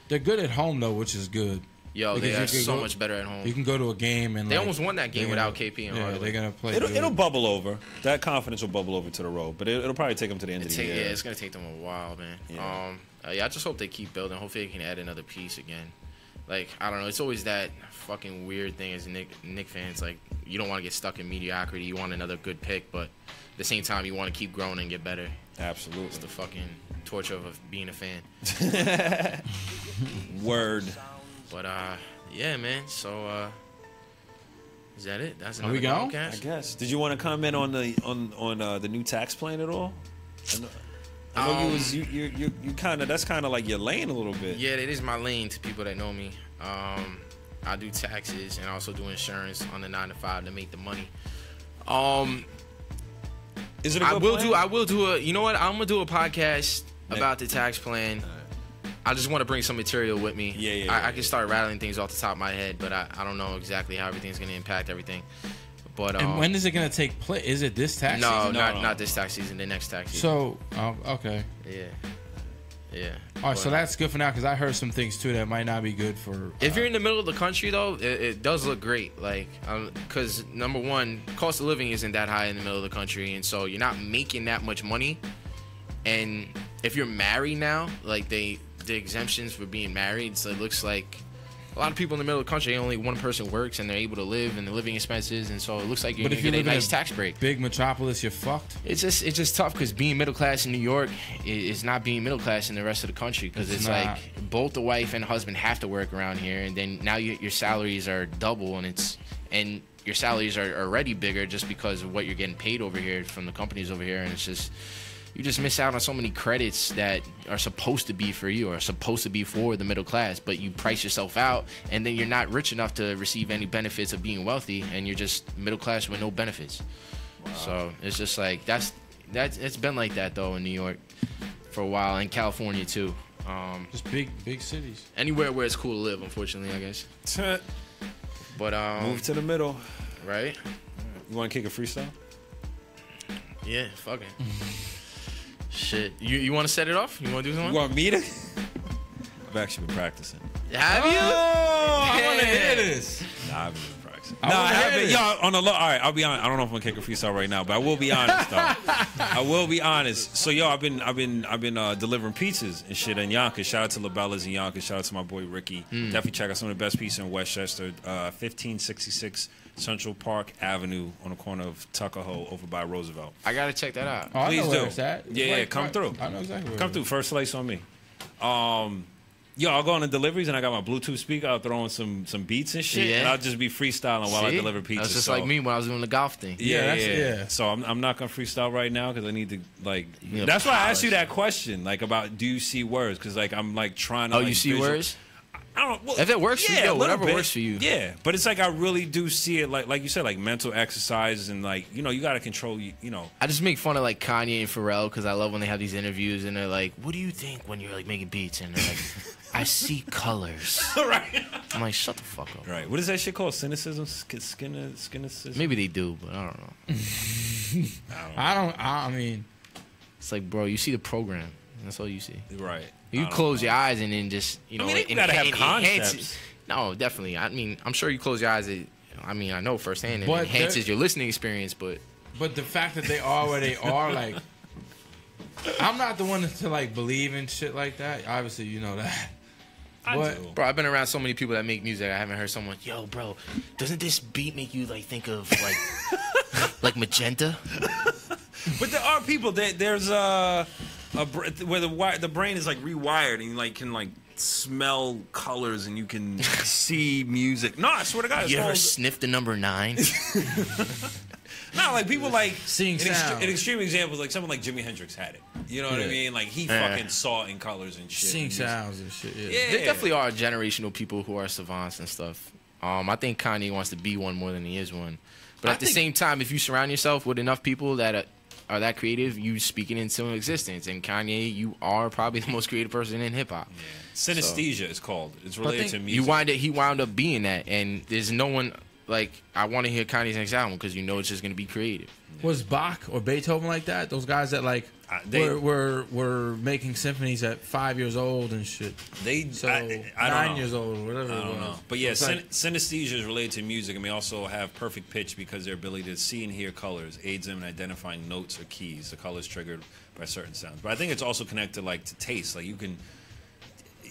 they're good at home though, which is good. Yo, they are so much better at home. You can go to a game and they almost won that game without KP and Hardaway. They're gonna play. It'll bubble over. That confidence will bubble over to the road, but it'll probably take them to the end of the year. Yeah, it's gonna take them a while, man. Yeah. I just hope they keep building. Hopefully, they can add another piece again. Like, I don't know. It's always that fucking weird thing as Knick fans. Like, you don't want to get stuck in mediocrity. You want another good pick, but at the same time, you want to keep growing and get better. Absolutely. It's the fucking torture of being a fan. Word. But, yeah, man. So, is that it? That's Are we going? I guess. Did you want to comment on the new tax plan at all? I know you kind of, that's kind of like your lane a little bit. Yeah, it is my lane to people that know me. I do taxes and I also do insurance on the 9 to 5 to make the money. Is it a good plan? I will do a. You know what? I'm gonna do a podcast about the tax plan. I just want to bring some material with me. Yeah. I can start rattling things off the top of my head, but I don't know exactly how everything's gonna impact everything. But and when is it gonna take place? Is it this tax season? No, not this tax season. The next tax season. So, okay. Yeah. All right, so that's good for now because I heard some things too that might not be good for. If you're in the middle of the country though, it does look great. Like, because number one, cost of living isn't that high in the middle of the country, and so you're not making that much money. And if you're married now, like the exemptions for being married. So it looks like a lot of people in the middle of the country, only one person works and they're able to live and the living expenses, and so it looks like you're gonna get a nice tax break. Big metropolis, you're fucked. It's just tough because being middle class in New York is not being middle class in the rest of the country, because it's like both the wife and husband have to work around here, and then now your salaries are double, and your salaries are already bigger just because of what you're getting paid over here from the companies over here, and it's just. You just miss out on so many credits that are supposed to be for you or supposed to be for the middle class, but you price yourself out, and then you're not rich enough to receive any benefits of being wealthy, and you're just middle class with no benefits. Wow. So it's just like it's been like that though in New York for a while, and California too. Just big cities. Anywhere where it's cool to live, unfortunately, I guess. But move to the middle, right? You want to kick a freestyle? Yeah, fuck it. Shit, you want to set it off? You want to do something? You want me to? I've actually been practicing. Have you? Oh, I want to hear this. Nah, I've been practicing. No, I haven't. Y'all, on the low. All right, I'll be honest. I don't know if I'm gonna kick a freestyle right now, but I will be honest though. I will be honest. So yo, I've been delivering pizzas and shit in Yonkers. Shout out to LaBella's in Yonkers. Shout out to my boy Ricky. Definitely check out some of the best pizzas in Westchester. 1566 Central Park Avenue on the corner of Tuckahoe over by Roosevelt. I gotta check that out. Oh, Please I know do. Where it's at. Yeah, come through. I know exactly where Come through. First slice on me. Yo, I'll go on the deliveries and I got my Bluetooth speaker. I'll throw on some beats and shit, and I'll just be freestyling while I deliver pizzas. That's just like me when I was doing the golf thing. Yeah. So I'm not gonna freestyle right now because I need to That's why I asked you that question, like about do you see words? Because like I'm like trying to. Oh, you see words? I don't know. Well, if it works for you, whatever works for you. Yeah, but it's like I really do see it like you said, like mental exercises and like you got to control I just make fun of like Kanye and Pharrell because I love when they have these interviews and they're like, "What do you think when you're like making beats?" And they're like, "I see colors." Right. I'm like, shut the fuck up. Right. What is that shit called? Cynicism? Cynicism? Maybe they do, but I don't know. I mean, it's like, bro, you see the program. That's all you see. Right. You close your eyes and then just, I mean, you gotta have concepts. No, definitely. I mean, I'm sure you close your eyes. I know firsthand. It enhances your listening experience, but the fact that they are where they are, like, I'm not the one to like believe in shit like that. Obviously, you know that. I do. Bro, I've been around so many people that make music. I haven't heard someone, yo, bro, doesn't this beat make you like think of like like Magenta? But there are people that there's where the brain is like rewired and you like can like smell colors and you can see music. No, I swear to God. You ever sniffed the number 9? No, like people like seeing sound. In extreme examples, like someone like Jimi Hendrix had it. You know what I mean? Like he fucking saw in colors and shit. Seeing sounds and shit. Yeah. There definitely are generational people who are savants and stuff. I think Kanye wants to be one more than he is one. But at the same time, if you surround yourself with enough people that are that creative, you speaking into existence. And Kanye, you are probably the most creative person in hip hop. Yeah. Synesthesia is called. It's related to music. He wound up being that, and there's no one like I want to hear Kanye's next album because you know it's just gonna be creative. Yeah. Was Bach or Beethoven like that? Those guys that like were making symphonies at 5 years old and shit. I 9 years old or whatever. I don't know. But yeah, synesthesia is related to music, and they also have perfect pitch because their ability to see and hear colors aids them in identifying notes or keys. The colors triggered by certain sounds. But I think it's also connected like to taste. Like you can,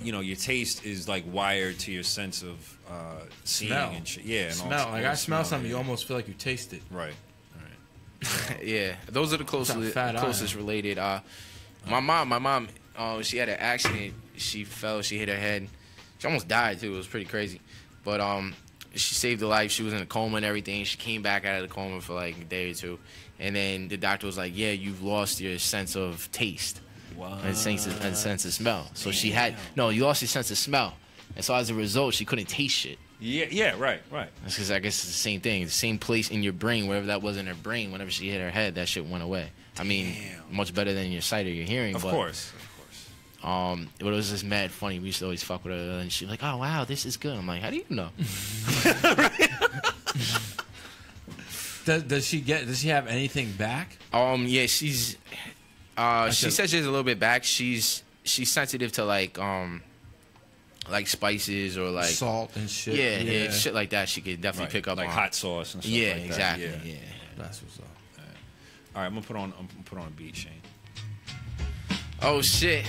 your taste is like wired to your sense of seeing and shit. Yeah, and smell. Like I smell something, you almost feel like you taste it. Right. Yeah, those are the closest related. My mom, she had an accident. She fell. She hit her head. She almost died too. It was pretty crazy, but she saved her life. She was in a coma and everything. She came back out of the coma for like a day or two, and then the doctor was like, "Yeah, you've lost your sense of taste and sense of smell." So you lost your sense of smell, and so as a result, she couldn't taste shit. Yeah, right. That's because I guess it's the same thing. The same place in your brain, wherever that was in her brain, whenever she hit her head, that shit went away. I mean, much better than your sight or your hearing. Of course. But it was just mad funny. We used to always fuck with her, and she's like, "Oh wow, this is good." I'm like, "How do you know?" Does she have anything back? Yeah, she's. She says she has a little bit back. She's sensitive to like spices or like salt and shit. Yeah, shit like that. She could definitely pick up like on. Hot sauce and stuff. Yeah, like exactly. That. Yeah, that's what's up. All right, I'm gonna put on a beat, Shane. Oh shit!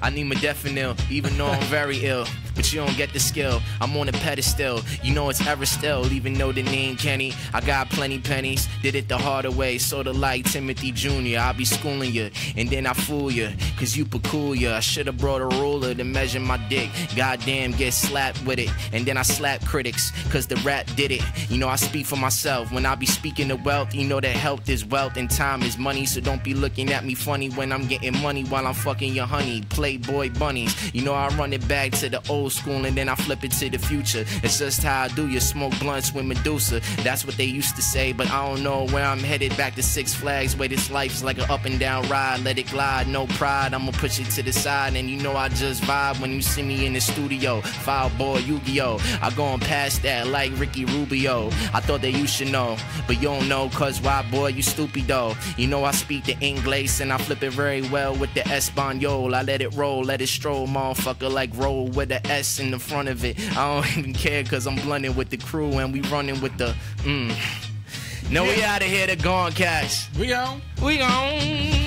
I need Modafinil, even though I'm very ill. But you don't get the skill, I'm on a pedestal. You know it's ever still, even though the name Kenny. I got plenty pennies, did it the harder way. Sorta like Timothy Jr., I'll be schooling you, and then I fool you, cause you peculiar. I should've brought a ruler to measure my dick. Goddamn, get slapped with it, and then I slap critics, cause the rap did it. You know I speak for myself, when I be speaking of wealth. You know that health is wealth and time is money. So don't be looking at me funny when I'm getting money while I'm fucking your honey. Playboy bunnies, you know I run it back to the old school and then I flip it to the future. It's just how I do. You smoke blunts with Medusa, that's what they used to say. But I don't know where I'm headed, back to Six Flags, where this life's like an up and down ride. Let it glide, no pride, I'ma push it to the side. And you know I just vibe when you see me in the studio. Foul boy Yu-Gi-Oh, I going past that like Ricky Rubio. I thought that you should know, but you don't know, cause why boy, you stupid though. You know I speak the English and I flip it very well with the Espanol. I let it roll, let it stroll, motherfucker, like roll with the S in the front of it. I don't even care, cause I'm blunting with the crew and we running with the No, we out of here, the Gawncast. We on. We on.